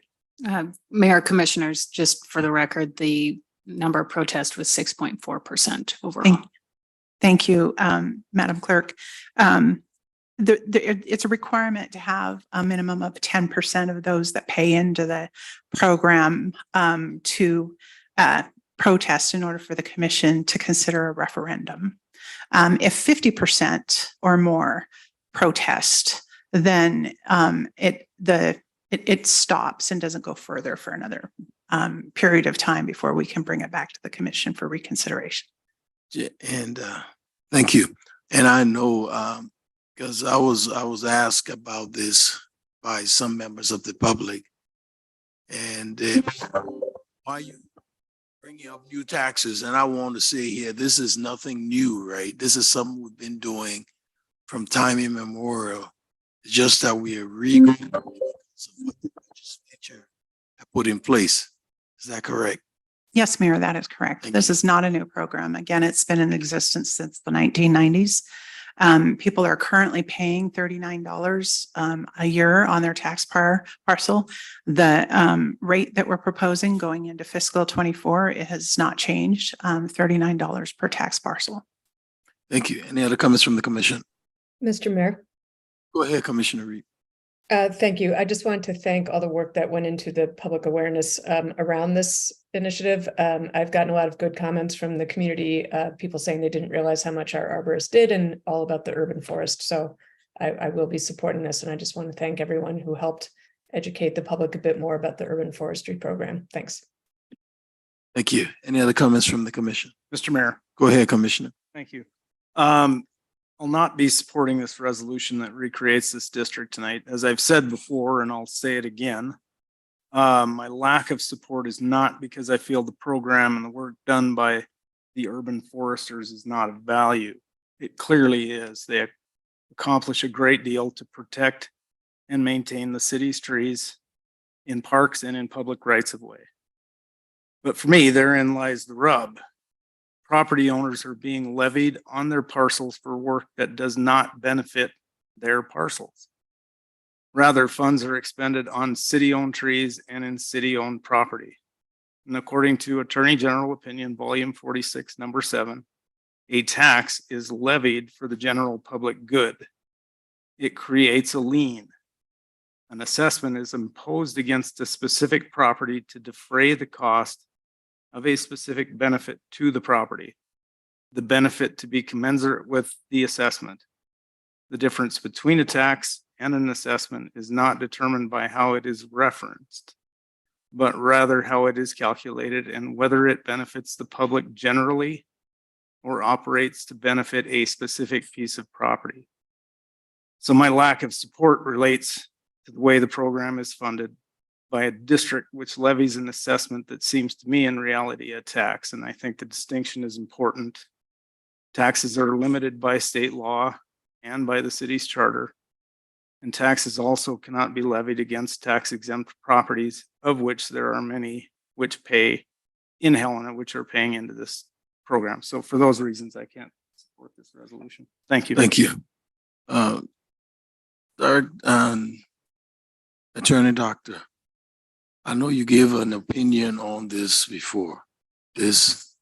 Mayor, commissioners, just for the record, the number of protests was 6.4% overall. Thank you, Madam Clerk. It's a requirement to have a minimum of 10% of those that pay into the program to protest in order for the commission to consider a referendum. If 50% or more protest, then it stops and doesn't go further for another period of time before we can bring it back to the commission for reconsideration. And thank you. And I know because I was asked about this by some members of the public, and why you bringing up new taxes? And I want to say here, this is nothing new, right? This is something we've been doing from time immemorial. It's just that we are what the legislature have put in place. Is that correct? Yes, Mayor, that is correct. This is not a new program. Again, it's been in existence since the 1990s. People are currently paying $39 a year on their tax parcel. The rate that we're proposing going into fiscal 24, it has not changed, $39 per tax parcel. Thank you. Any other comments from the commission? Mr. Mayor. Go ahead, Commissioner Reed. Thank you. I just want to thank all the work that went into the public awareness around this initiative. I've gotten a lot of good comments from the community, people saying they didn't realize how much our arborists did and all about the urban forest. So I will be supporting this, and I just want to thank everyone who helped educate the public a bit more about the urban forestry program. Thanks. Thank you. Any other comments from the commission? Mr. Mayor, Go ahead, Commissioner. thank you. I'll not be supporting this resolution that recreates this district tonight. As I've said before, and I'll say it again, my lack of support is not because I feel the program and the work done by the urban foresters is not of value. It clearly is. They accomplish a great deal to protect and maintain the city's trees in parks and in public rights of way. But for me, therein lies the rub. Property owners are being levied on their parcels for work that does not benefit their parcels. Rather, funds are expended on city-owned trees and in city-owned property. And according to Attorney General Opinion, Volume 46, Number 7, a tax is levied for the general public good. It creates a lien. An assessment is imposed against a specific property to defray the cost of a specific benefit to the property, the benefit to be commensurate with the assessment. The difference between a tax and an assessment is not determined by how it is referenced, but rather how it is calculated and whether it benefits the public generally or operates to benefit a specific piece of property. So my lack of support relates to the way the program is funded by a district which levies an assessment that seems to me in reality a tax. And I think the distinction is important. Taxes are limited by state law and by the city's charter. And taxes also cannot be levied against tax exempt properties, of which there are many which pay in Helena, which are paying into this program. So for those reasons, I can't support this resolution. Thank you. Thank you. Third, Attorney Doctor, I know you gave an opinion on this before, this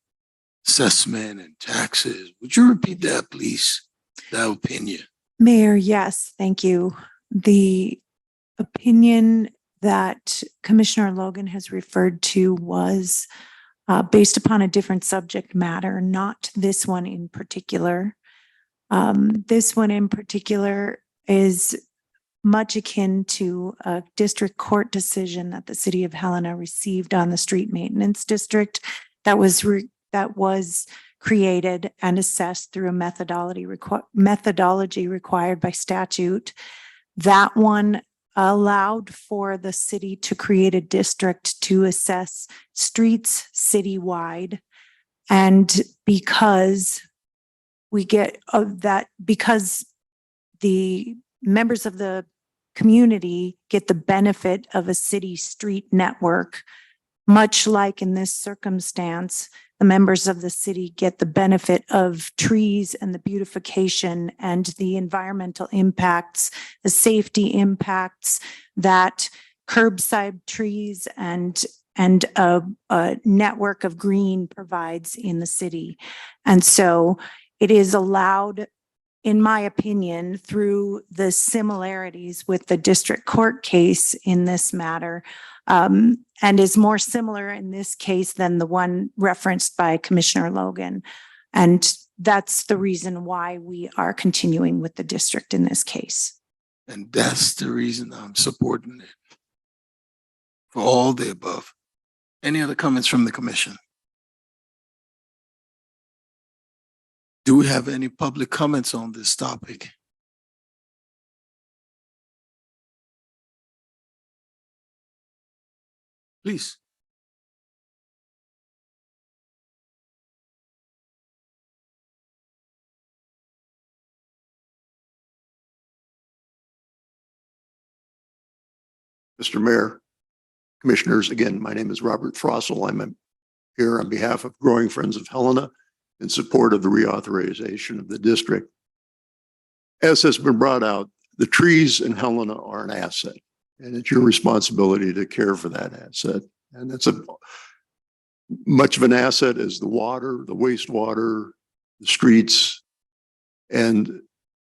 assessment and taxes. Would you repeat that, please? That opinion. Mayor, yes, thank you. The opinion that Commissioner Logan has referred to was based upon a different subject matter, not this one in particular. This one in particular is much akin to a district court decision that the City of Helena received on the street maintenance district that was created and assessed through a methodology required by statute. That one allowed for the city to create a district to assess streets citywide. And because we get that, because the members of the community get the benefit of a city street network, much like in this circumstance, the members of the city get the benefit of trees and the beautification and the environmental impacts, the safety impacts that curbside trees and a network of green provides in the city. And so it is allowed, in my opinion, through the similarities with the district court case in this matter, and is more similar in this case than the one referenced by Commissioner Logan. And that's the reason why we are continuing with the district in this case. And that's the reason I'm supporting it. For all the above. Any other comments from the commission? Do we have any public comments on this topic? Please. Mr. Mayor, Commissioners, again, my name is Robert Frossel. I'm here on behalf of Growing Friends of Helena in support of the reauthorization of the district. as has been brought out, the trees in Helena are an asset, and it's your responsibility to care for that asset. And it's much of an asset as the water, the wastewater, the streets, and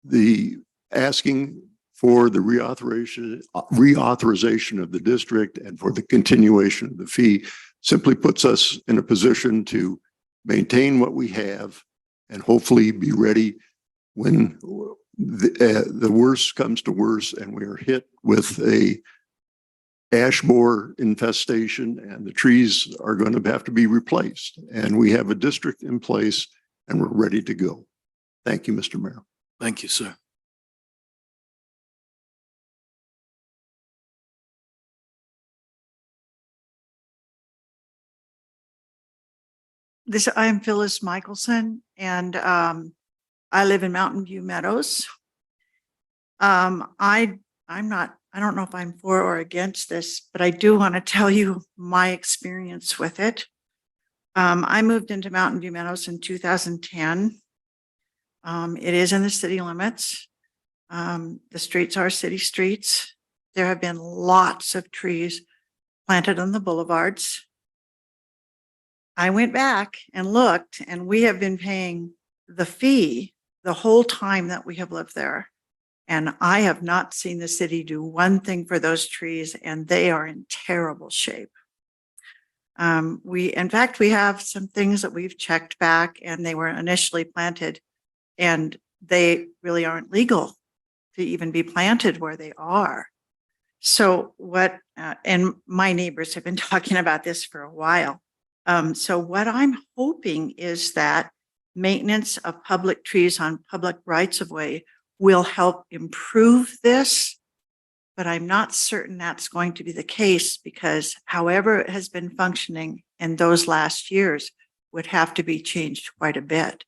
the asking for the reauthorization of the district and for the continuation of the fee simply puts us in a position to maintain what we have and hopefully be ready when the worst comes to worst and we are hit with a ash borer infestation and the trees are going to have to be replaced. And we have a district in place and we're ready to go. Thank you, Mr. Mayor. Thank you, sir. I'm Phyllis Michelson, and I live in Mountain View Meadows. I don't know if I'm for or against this, but I do want to tell you my experience with it. I moved into Mountain View Meadows in 2010. It is in the city limits. The streets are city streets. There have been lots of trees planted on the boulevards. I went back and looked, and we have been paying the fee the whole time that we have lived there. And I have not seen the city do one thing for those trees, and they are in terrible shape. In fact, we have some things that we've checked back, and they were initially planted, and they really aren't legal to even be planted where they are. So and my neighbors have been talking about this for a while. So what I'm hoping is that maintenance of public trees on public rights of way will help improve this, but I'm not certain that's going to be the case because however it has been functioning in those last years would have to be changed quite a bit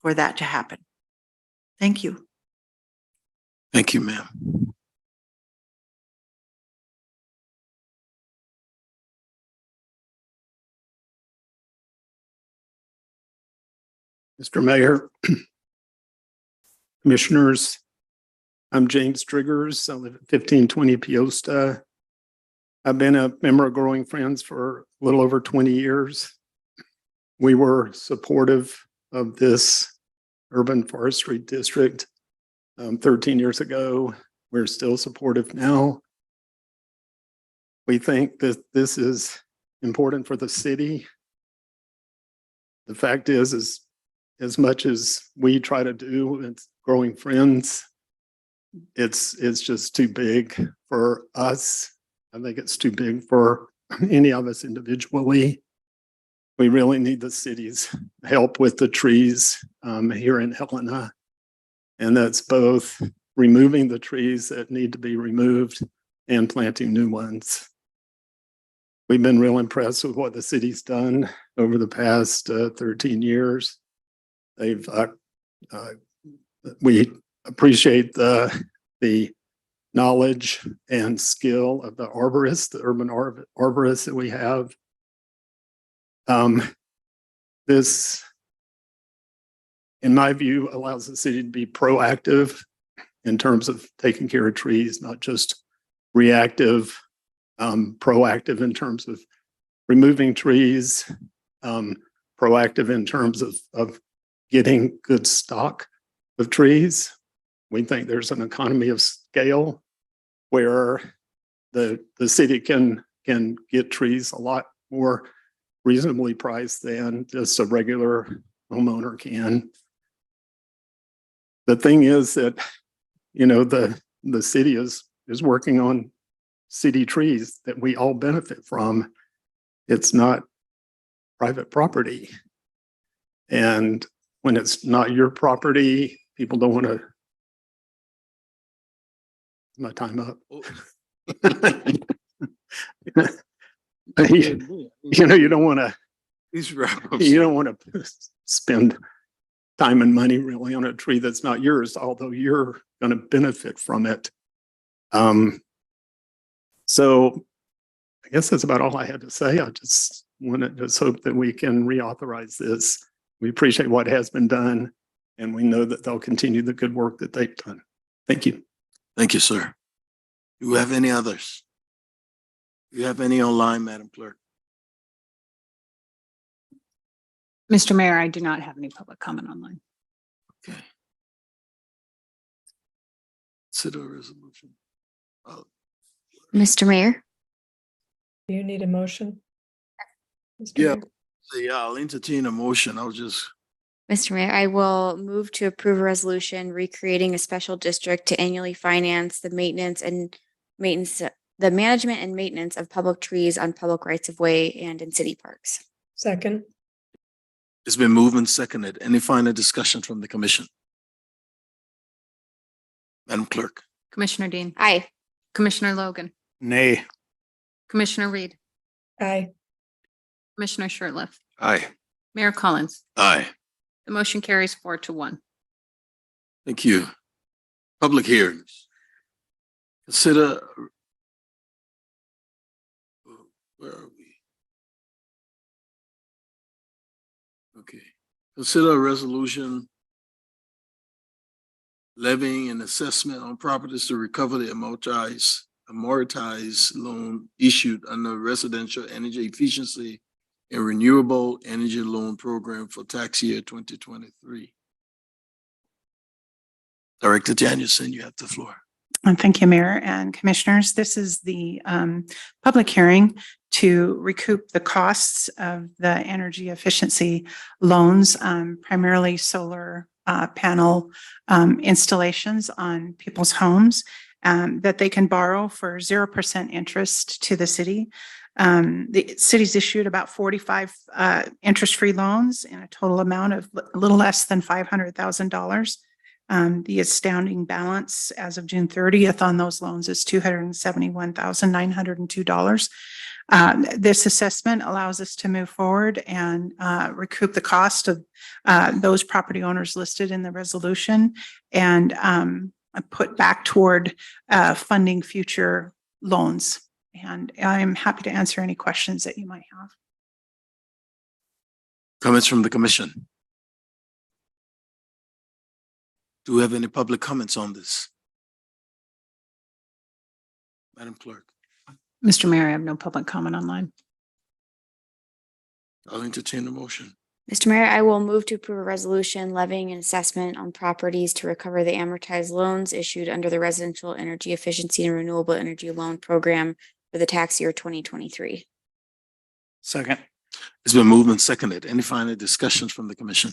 for that to happen. Thank you. Thank you, ma'am. Mr. Mayor, Commissioners, I'm James Triggers. I live at 1520 Piosta. I've been a member of Growing Friends for a little over 20 years. We were supportive of this urban forestry district 13 years ago. We're still supportive now. We think that this is important for the city. The fact is as much as we try to do with Growing Friends, it's just too big for us. I think it's too big for any of us individually. We really need the city's help with the trees here in Helena. And that's both removing the trees that need to be removed and planting new ones. We've been real impressed with what the city's done over the past 13 years. We appreciate the knowledge and skill of the arborists, the urban arborists that we have. This, in my view, allows the city to be proactive in terms of taking care of trees, not just reactive, proactive in terms of removing trees, proactive in terms of getting good stock of trees. We think there's an economy of scale where the city can get trees a lot more reasonably priced than just a regular homeowner can. The thing is that, you know, the city is working on city trees that we all benefit from. It's not private property. And when it's not your property, people don't want to. My time up. You know, you don't want to. You don't want to spend time and money really on a tree that's not yours, although you're going to benefit from it. So I guess that's about all I had to say. I just hope that we can reauthorize this. We appreciate what has been done. And we know that they'll continue the good work that they've done. Thank you. Thank you, sir. Do we have any others? Do you have any online, Madam Clerk? Mr. Mayor, I do not have any public comment online. Okay. Consider a resolution. Mr. Mayor? Do you need a motion? Mr. Yeah. Mayor? So, yeah, I'll entertain a motion. Mr. Mayor, I will move to approve a resolution recreating a special district to annually finance the management and maintenance of public trees on public rights of way and in city parks. Second. It's been moved and seconded. Any final discussion from the commission? Madam Clerk? Commissioner Dean. Aye. Commissioner Logan. Nay. Commissioner Reed. Aye. Commissioner Shertliff. Aye. Mayor Collins. Aye. The motion carries 4-1. Thank you. Public hearings. Consider. Where are we? Okay. Consider a resolution levying an assessment on properties to recover the amortized loan issued under residential energy efficiency and renewable energy loan program for tax year 2023. Director Danielson, you have the floor. And thank you, Mayor and Commissioners. This is the public hearing to recoup the costs of the energy efficiency loans, primarily solar panel installations on people's homes that they can borrow for 0% interest to the city. The city's issued about 45 interest-free loans in a total amount of a little less than $500,000. The astounding balance as of June 30th on those loans is $271,902. This assessment allows us to move forward and recoup the cost of those property owners listed in the resolution and put back toward funding future loans. And I'm happy to answer any questions that you might have. Comments from the commission? Do we have any public comments on this? Madam Clerk? Mr. Mayor, I have no public comment online. I'll entertain the motion. Mr. Mayor, I will move to approve a resolution levying an assessment on properties to recover the amortized loans issued under the Residential Energy Efficiency and Renewable Energy Loan Program for the tax year 2023. Second. It's been moved and seconded. Any final discussions from the commission?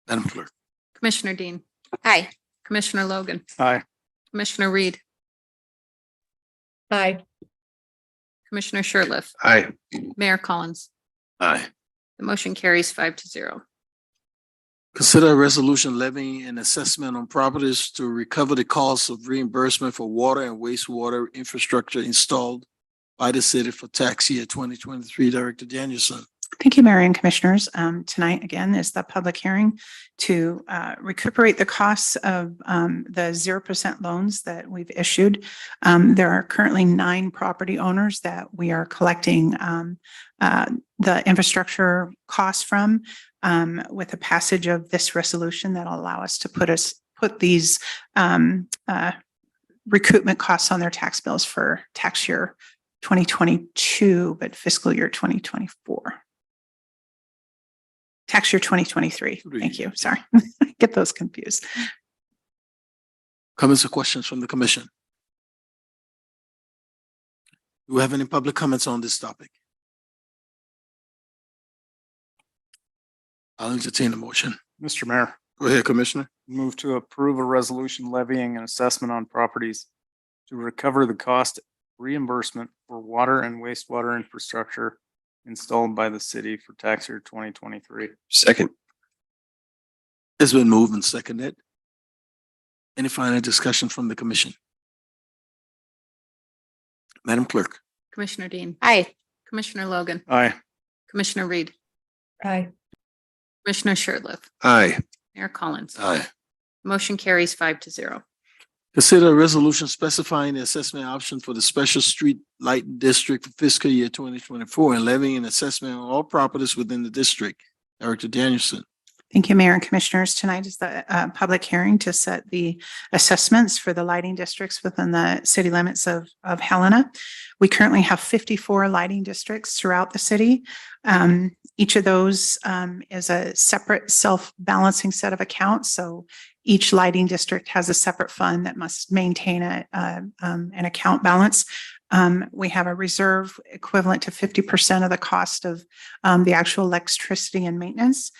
Madam Clerk? Commissioner Dean. Aye. Commissioner Logan. Aye. Commissioner Reed. Aye. Commissioner Shertliff. Aye. Mayor Collins. Aye. The motion carries 5-0. Consider a resolution levying an assessment on properties to recover the costs of reimbursement for water and wastewater infrastructure installed by the city for tax year 2023. Director Danielson. Thank you, Mayor and Commissioners. Tonight, again, is the public hearing to recuperate the costs of the 0% loans that we've issued. There are currently 9 property owners that we are collecting the infrastructure costs from with the passage of this resolution that will allow us to put these recoupment costs on their tax bills for tax year 2022, but fiscal year 2024. Tax year 2023. Thank you. Sorry. Get those confused. Comments or questions from the commission? Do we have any public comments on this topic? I'll entertain a motion. Mr. Mayor. Go ahead, Commissioner. Move to approve a resolution levying an assessment on properties to recover the cost reimbursement for water and wastewater infrastructure installed by the city for tax year 2023. Second. It's been moved and seconded. Any final discussion from the commission? Madam Clerk? Commissioner Dean. Aye. Commissioner Logan. Aye. Commissioner Reed. Aye. Commissioner Shertliff. Aye. Mayor Collins. Aye. Motion carries 5-0. Consider a resolution specifying the assessment option for the special street light district for fiscal year 2024 and levying an assessment on all properties within the district. Director Danielson. Thank you, Mayor and Commissioners. Tonight is the public hearing to set the assessments for the lighting districts within the city limits of Helena. We currently have 54 lighting districts throughout the city. Each of those is a separate self-balancing set of accounts. So each lighting district has a separate fund that must maintain an account balance. We have a reserve equivalent to 50% of the cost of the actual electricity and maintenance.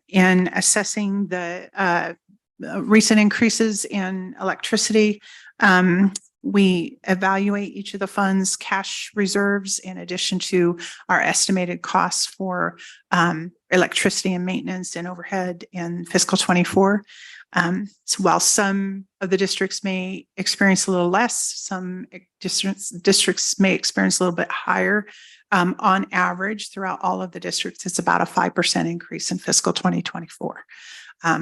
In assessing the recent increases in electricity, we evaluate each of the fund's cash reserves in addition to our estimated costs for electricity and maintenance and overhead in fiscal 24. So while some of the districts may experience a little less, some districts may experience a little bit higher. On average, throughout all of the districts, it's about a 5% increase in fiscal 2024,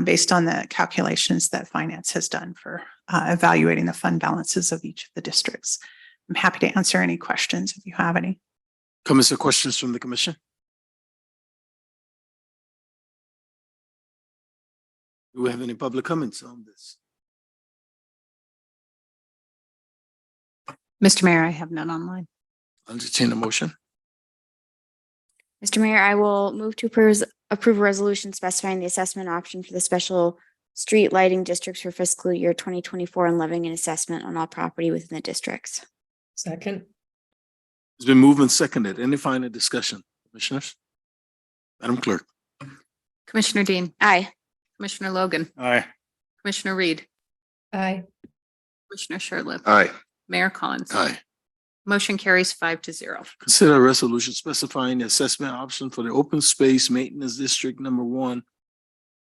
based on the calculations that finance has done for evaluating the fund balances of each of the districts. I'm happy to answer any questions if you have any. Comments or questions from the commission? Do we have any public comments on this? Mr. Mayor, I have none online. I'll entertain a motion. Mr. Mayor, I will move to approve a resolution specifying the assessment option for the special street lighting districts for fiscal year 2024 and levying an assessment on all property within the districts. Second. It's been moved and seconded. Any final discussion, commissioners? Madam Clerk. Commissioner Dean. Aye. Commissioner Logan. Aye. Commissioner Reed. Aye. Commissioner Shertliff. Aye. Mayor Collins. Aye. Motion carries 5-0. Consider a resolution specifying the assessment option for the open space maintenance district number 1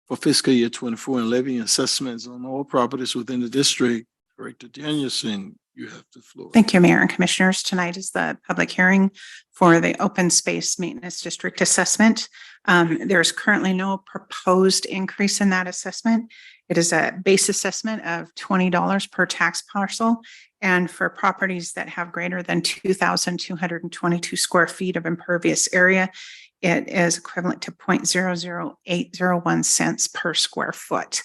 for fiscal year 24 and levying assessments on all properties within the district. Director Danielson, you have the floor. Thank you, Mayor and Commissioners. Tonight is the public hearing for the open space maintenance district assessment. There's currently no proposed increase in that assessment. It is a base assessment of $20 per tax parcel. And for properties that have greater than 2,222 square feet of impervious area, it is equivalent to 0.00801 cents per square foot.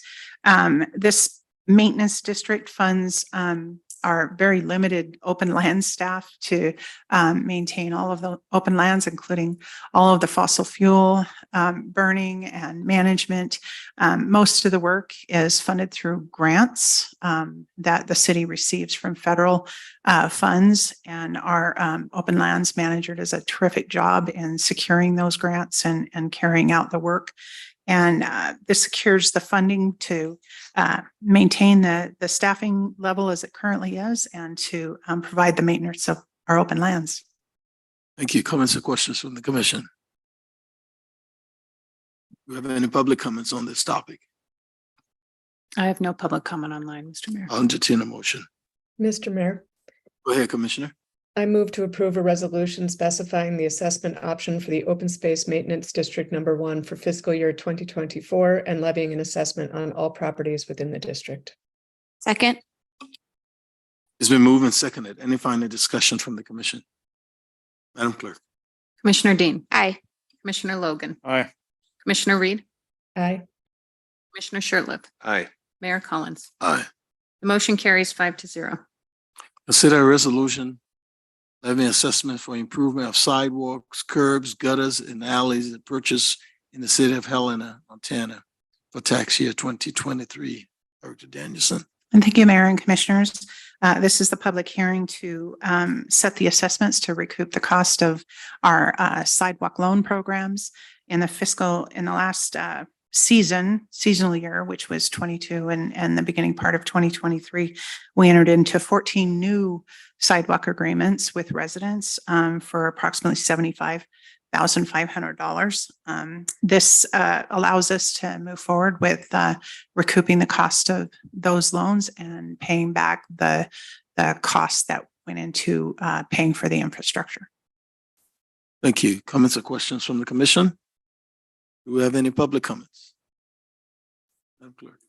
This maintenance district funds our very limited open land staff to maintain all of the open lands, including all of the fossil fuel burning and management. Most of the work is funded through grants that the city receives from federal funds, and our open lands manager does a terrific job in securing those grants and carrying out the work. And this secures the funding to maintain the staffing level as it currently is and to provide the maintenance of our open lands. Thank you. Comments or questions from the commission? Do we have any public comments on this topic? I have no public comment online, Mr. Mayor. I'll entertain a motion. Mr. Mayor, Go ahead, Commissioner. I move to approve a resolution specifying the assessment option for the open space maintenance district number 1 for fiscal year 2024 and levying an assessment on all properties within the district. Second. It's been moved and seconded. Any final discussion from the commission? Madam Clerk. Commissioner Dean. Aye. Commissioner Logan. Aye. Commissioner Reed. Aye. Commissioner Shertliff. Aye. Mayor Collins. Aye. The motion carries 5-0. Consider a resolution levying assessment for improvement of sidewalks, curbs, gutters, and alleys purchased in the city of Helena, Montana for tax year 2023. Director Danielson. And thank you, Mayor and Commissioners. This is the public hearing to set the assessments to recoup the cost of our sidewalk loan programs in the last seasonal year, which was 22 and the beginning part of 2023. We entered into 14 new sidewalk agreements with residents for approximately $75,500. This allows us to move forward with recouping the cost of those loans and paying back the costs that went into paying for the infrastructure. Thank you. Comments or questions from the commission? Do we have any public comments? Madam Clerk.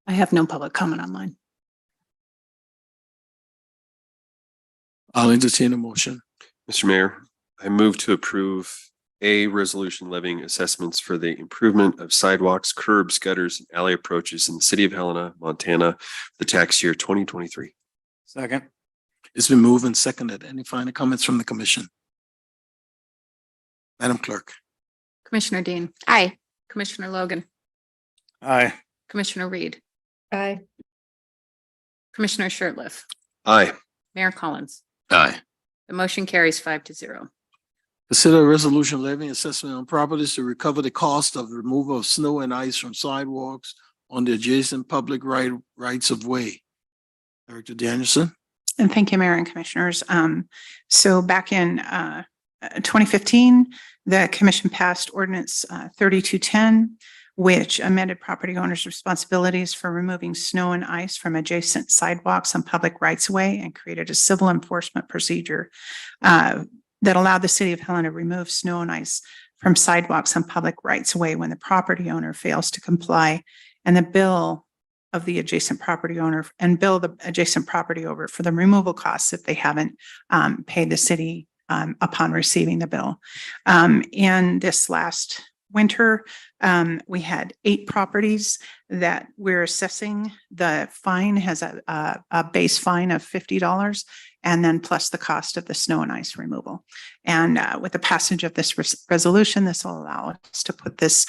I have no public comment online. I'll entertain a motion. Mr. Mayor, I move to approve A, resolution levying assessments for the improvement of sidewalks, curbs, gutters, and alley approaches in the city of Helena, Montana, for the tax year 2023. Second. It's been moved and seconded. Any final comments from the commission? Madam Clerk. Commissioner Dean, Aye. Commissioner Logan, Aye. Commissioner Reed, Aye. Commissioner Shertliff, Aye. Mayor Collins. Aye. The motion carries 5-0. Consider a resolution levying assessment on properties to recover the cost of removal of snow and ice from sidewalks on the adjacent public rights of way. Director Danielson. And thank you, Mayor and Commissioners. So back in 2015, the commission passed ordinance 3210, which amended property owners' responsibilities for removing snow and ice from adjacent sidewalks on public rights of way and created a civil enforcement procedure that allowed the city of Helena to remove snow and ice from sidewalks on public rights of way when the property owner fails to comply, and the bill of the adjacent property owner and bill the adjacent property over for the removal costs if they haven't paid the city upon receiving the bill. And this last winter, we had 8 properties that we're assessing. The fine has a base fine of $50 and then plus the cost of the snow and ice removal. And with the passage of this resolution, this will allow us to put this,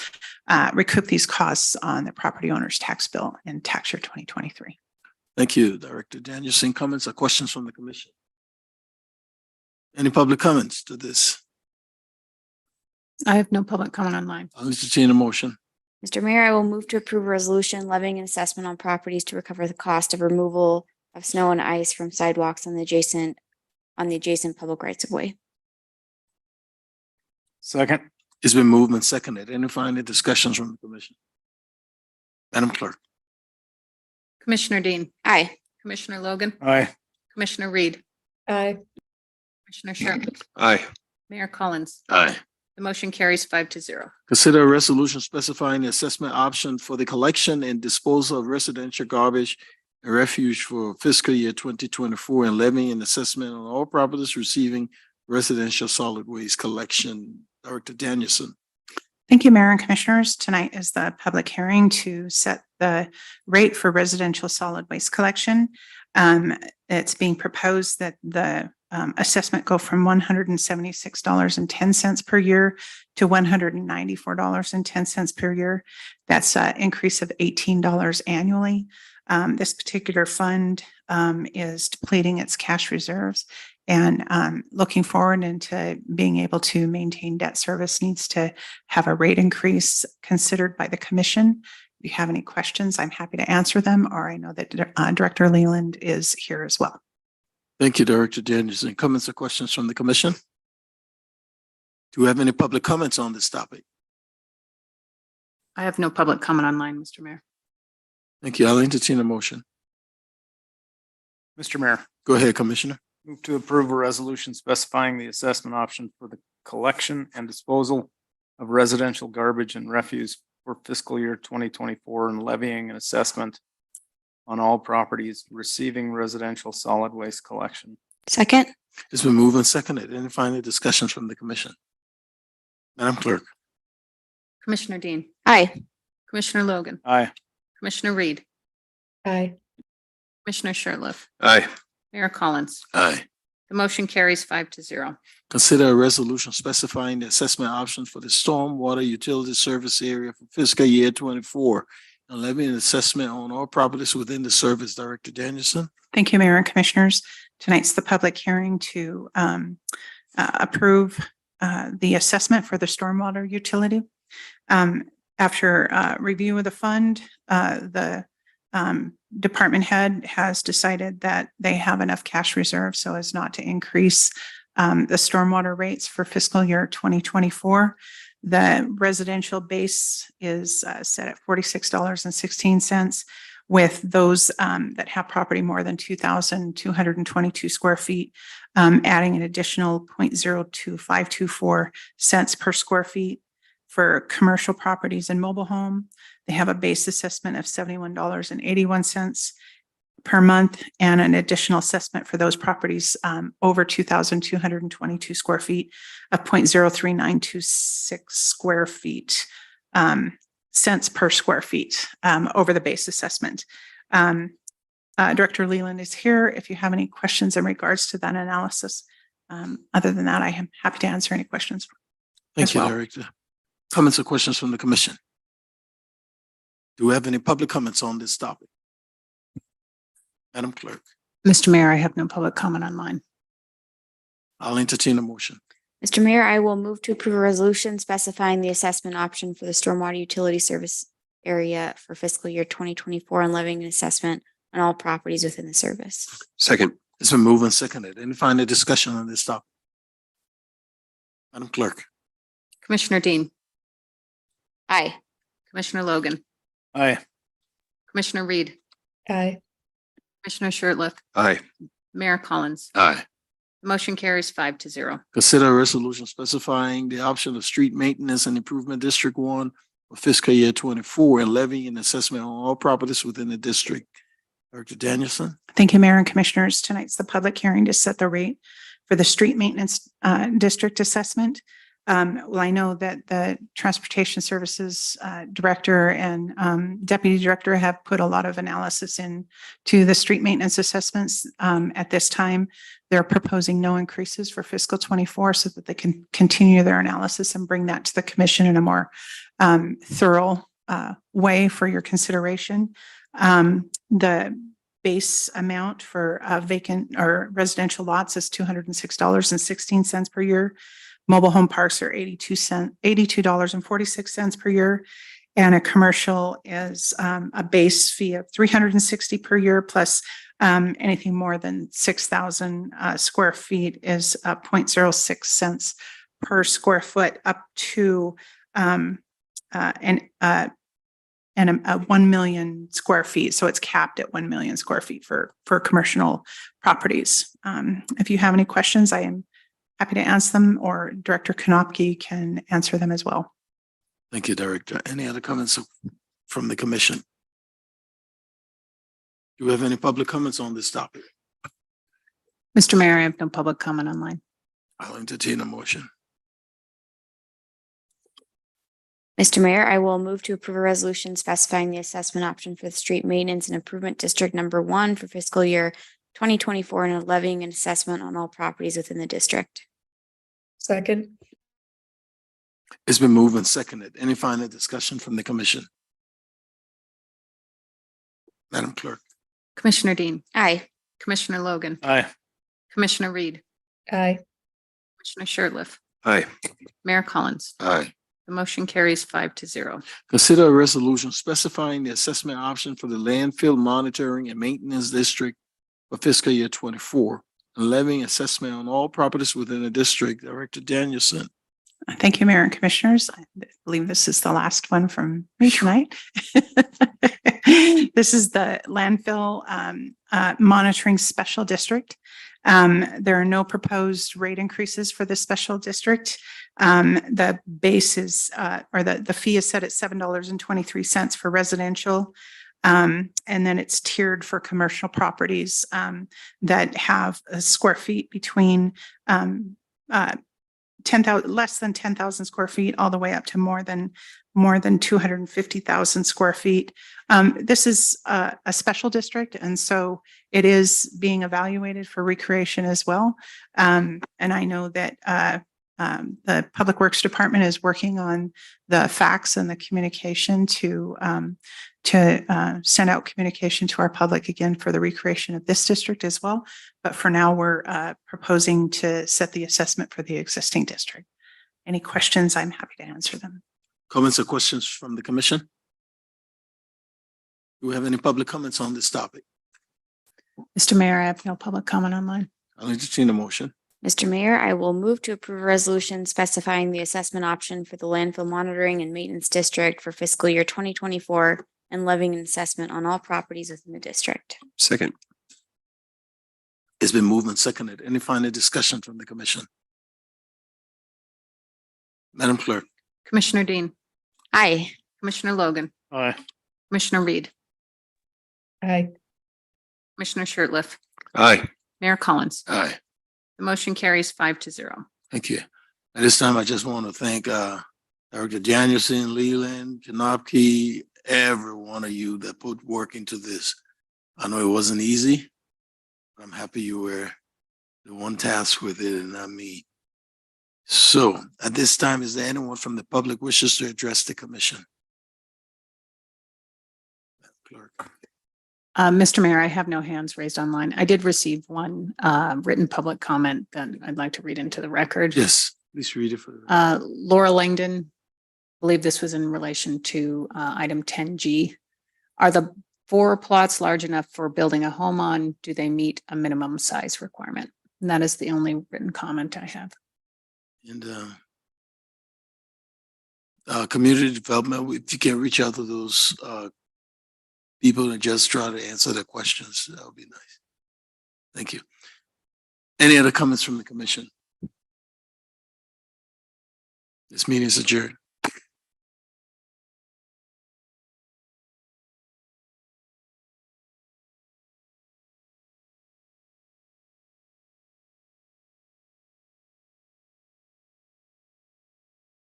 recoup these costs on the property owner's tax bill in tax year 2023. Thank you, Director Danielson. Comments or questions from the commission? Any public comments to this? I have no public comment online. I'll entertain a motion. Mr. Mayor, I will move to approve a resolution levying an assessment on properties to recover the cost of removal of snow and ice from sidewalks on the adjacent public rights of way. Second. It's been moved and seconded. Any final discussions from the commission? Madam Clerk. Commissioner Dean, Aye. Commissioner Logan, Aye. Commissioner Reed, Aye. Commissioner Shertliff, Aye. Mayor Collins. Aye. The motion carries 5-0. Consider a resolution specifying the assessment option for the collection and disposal of residential garbage and refuse for fiscal year 2024 and levying an assessment on all properties receiving residential solid waste collection. Director Danielson. Thank you, Mayor and Commissioners. Tonight is the public hearing to set the rate for residential solid waste collection. It's being proposed that the assessment go from $176.10 per year to $194.10 per year. That's an increase of $18 annually. This particular fund is depleting its cash reserves and looking forward into being able to maintain debt service needs to have a rate increase considered by the commission. If you have any questions, I'm happy to answer them, or I know that Director Leland is here as well. Thank you, Director Danielson. Comments or questions from the commission? Do we have any public comments on this topic? I have no public comment online, Mr. Mayor. Thank you. I'll entertain a motion. Mr. Mayor, Go ahead, Commissioner. move to approve a resolution specifying the assessment option for the collection and disposal of residential garbage and refuse for fiscal year 2024 and levying an assessment on all properties receiving residential solid waste collection. Second. It's been moved and seconded. Any final discussions from the commission? Madam Clerk. Commissioner Dean, Aye. Commissioner Logan, Aye. Commissioner Reed, Aye. Commissioner Shertliff, Aye. Mayor Collins. Aye. The motion carries 5-0. Consider a resolution specifying the assessment options for the storm water utility service area for fiscal year 24 and levying an assessment on all properties within the service. Director Danielson. Thank you, Mayor and Commissioners. Tonight's the public hearing to approve the assessment for the stormwater utility. After review of the fund, the department head has decided that they have enough cash reserve so as not to increase the stormwater rates for fiscal year 2024. The residential base is set at $46.16, with those that have property more than 2,222 square feet, adding an additional 0.02524 cents per square feet. For commercial properties and mobile home, they have a base assessment of $71.81, per month and an additional assessment for those properties over 2,222 square feet of 0.03926 square feet cents per square feet over the base assessment. Director Leland is here if you have any questions in regards to that analysis. Other than that, I am happy to answer any questions. Thank you, Director. Comments or questions from the commission? Do we have any public comments on this topic? Madam Clerk, Mr. Mayor, I have no public comment online. I'll entertain a motion. Mr. Mayor, I will move to approve a resolution specifying the assessment option for the stormwater utility service area for fiscal year 2024 and levying an assessment on all properties within the service. Second. It's been moved and seconded. Any final discussion on this topic? Madam Clerk. Commissioner Dean, Aye. Commissioner Logan, Aye. Commissioner Reed, Aye. Commissioner Shertliff, Aye. Mayor Collins. Aye. Motion carries 5-0. Consider a resolution specifying the option of street maintenance and improvement District 1 for fiscal year 24 and levying an assessment on all properties within the district. Director Danielson. Thank you, Mayor and Commissioners. Tonight's the public hearing to set the rate for the street maintenance district assessment. Well, I know that the Transportation Services Director and Deputy Director have put a lot of analysis into the street maintenance assessments. At this time, they're proposing no increases for fiscal 24 so that they can continue their analysis and bring that to the commission in a more thorough way for your consideration. The base amount for vacant or residential lots is $206.16 per year. Mobile home parks are $82.46 per year. And a commercial is a base fee of $360 per year plus anything more than 6,000 square feet is 0.06 cents per square foot up to 1 million square feet. So it's capped at 1 million square feet for commercial properties. If you have any questions, I am happy to answer them, or Director Konopke can answer them as well. Thank you, Director. Any other comments from the commission? Do we have any public comments on this topic? Mr. Mayor, I have no public comment online. I'll entertain a motion. Mr. Mayor, I will move to approve a resolution specifying the assessment option for the street maintenance and improvement district number 1 for fiscal year 2024 and levying an assessment on all properties within the district. Second. It's been moved and seconded. Any final discussion from the commission? Madam Clerk. Commissioner Dean, Aye. Commissioner Logan, Aye. Commissioner Reed, Aye. Commissioner Shertliff, Aye. Mayor Collins. Aye. The motion carries 5-0. Consider a resolution specifying the assessment option for the landfill monitoring and maintenance district for fiscal year 24 and levying assessment on all properties within the district. Director Danielson. Thank you, Mayor and Commissioners. I believe this is the last one from me tonight. This is the landfill monitoring special district. There are no proposed rate increases for this special district. The base is, or the fee is set at $7.23 for residential. And then it's tiered for commercial properties that have square feet between 10,000, less than 10,000 square feet, all the way up to more than 250,000 square feet. This is a special district, and so it is being evaluated for recreation as well. And I know that the Public Works Department is working on the facts and the communication to send out communication to our public again for the recreation of this district as well. But for now, we're proposing to set the assessment for the existing district. Any questions, I'm happy to answer them. Comments or questions from the commission? Do we have any public comments on this topic? Mr. Mayor, I have no public comment online. I'll entertain a motion. Mr. Mayor, I will move to approve a resolution specifying the assessment option for the landfill monitoring and maintenance district for fiscal year 2024 and levying an assessment on all properties within the district. Second. It's been moved and seconded. Any final discussion from the commission? Madam Clerk. Commissioner Dean, Aye. Commissioner Logan, Aye. Commissioner Reed, Aye. Commissioner Shertliff, Aye. Mayor Collins. Aye, The motion carries 5-0. thank you. At this time, I just want to thank Director Danielson, Leland, Janopke, every one of you that put work into this. I know it wasn't easy, but I'm happy you were the one tasked with it and not me. So at this time, is there anyone from the public wishes to address the commission? Clerk. Mr. Mayor, I have no hands raised online. I did receive one written public comment that I'd like to read into the record. Yes, please read it for the. Laura Langdon, I believe this was in relation to item 10G. Are the 4 plots large enough for building a home on? Do they meet a minimum size requirement? And that is the only written comment I have. And community development, if you can reach out to those people and just try to answer their questions, that would be nice. Thank you. Any other comments from the commission? This meeting is adjourned.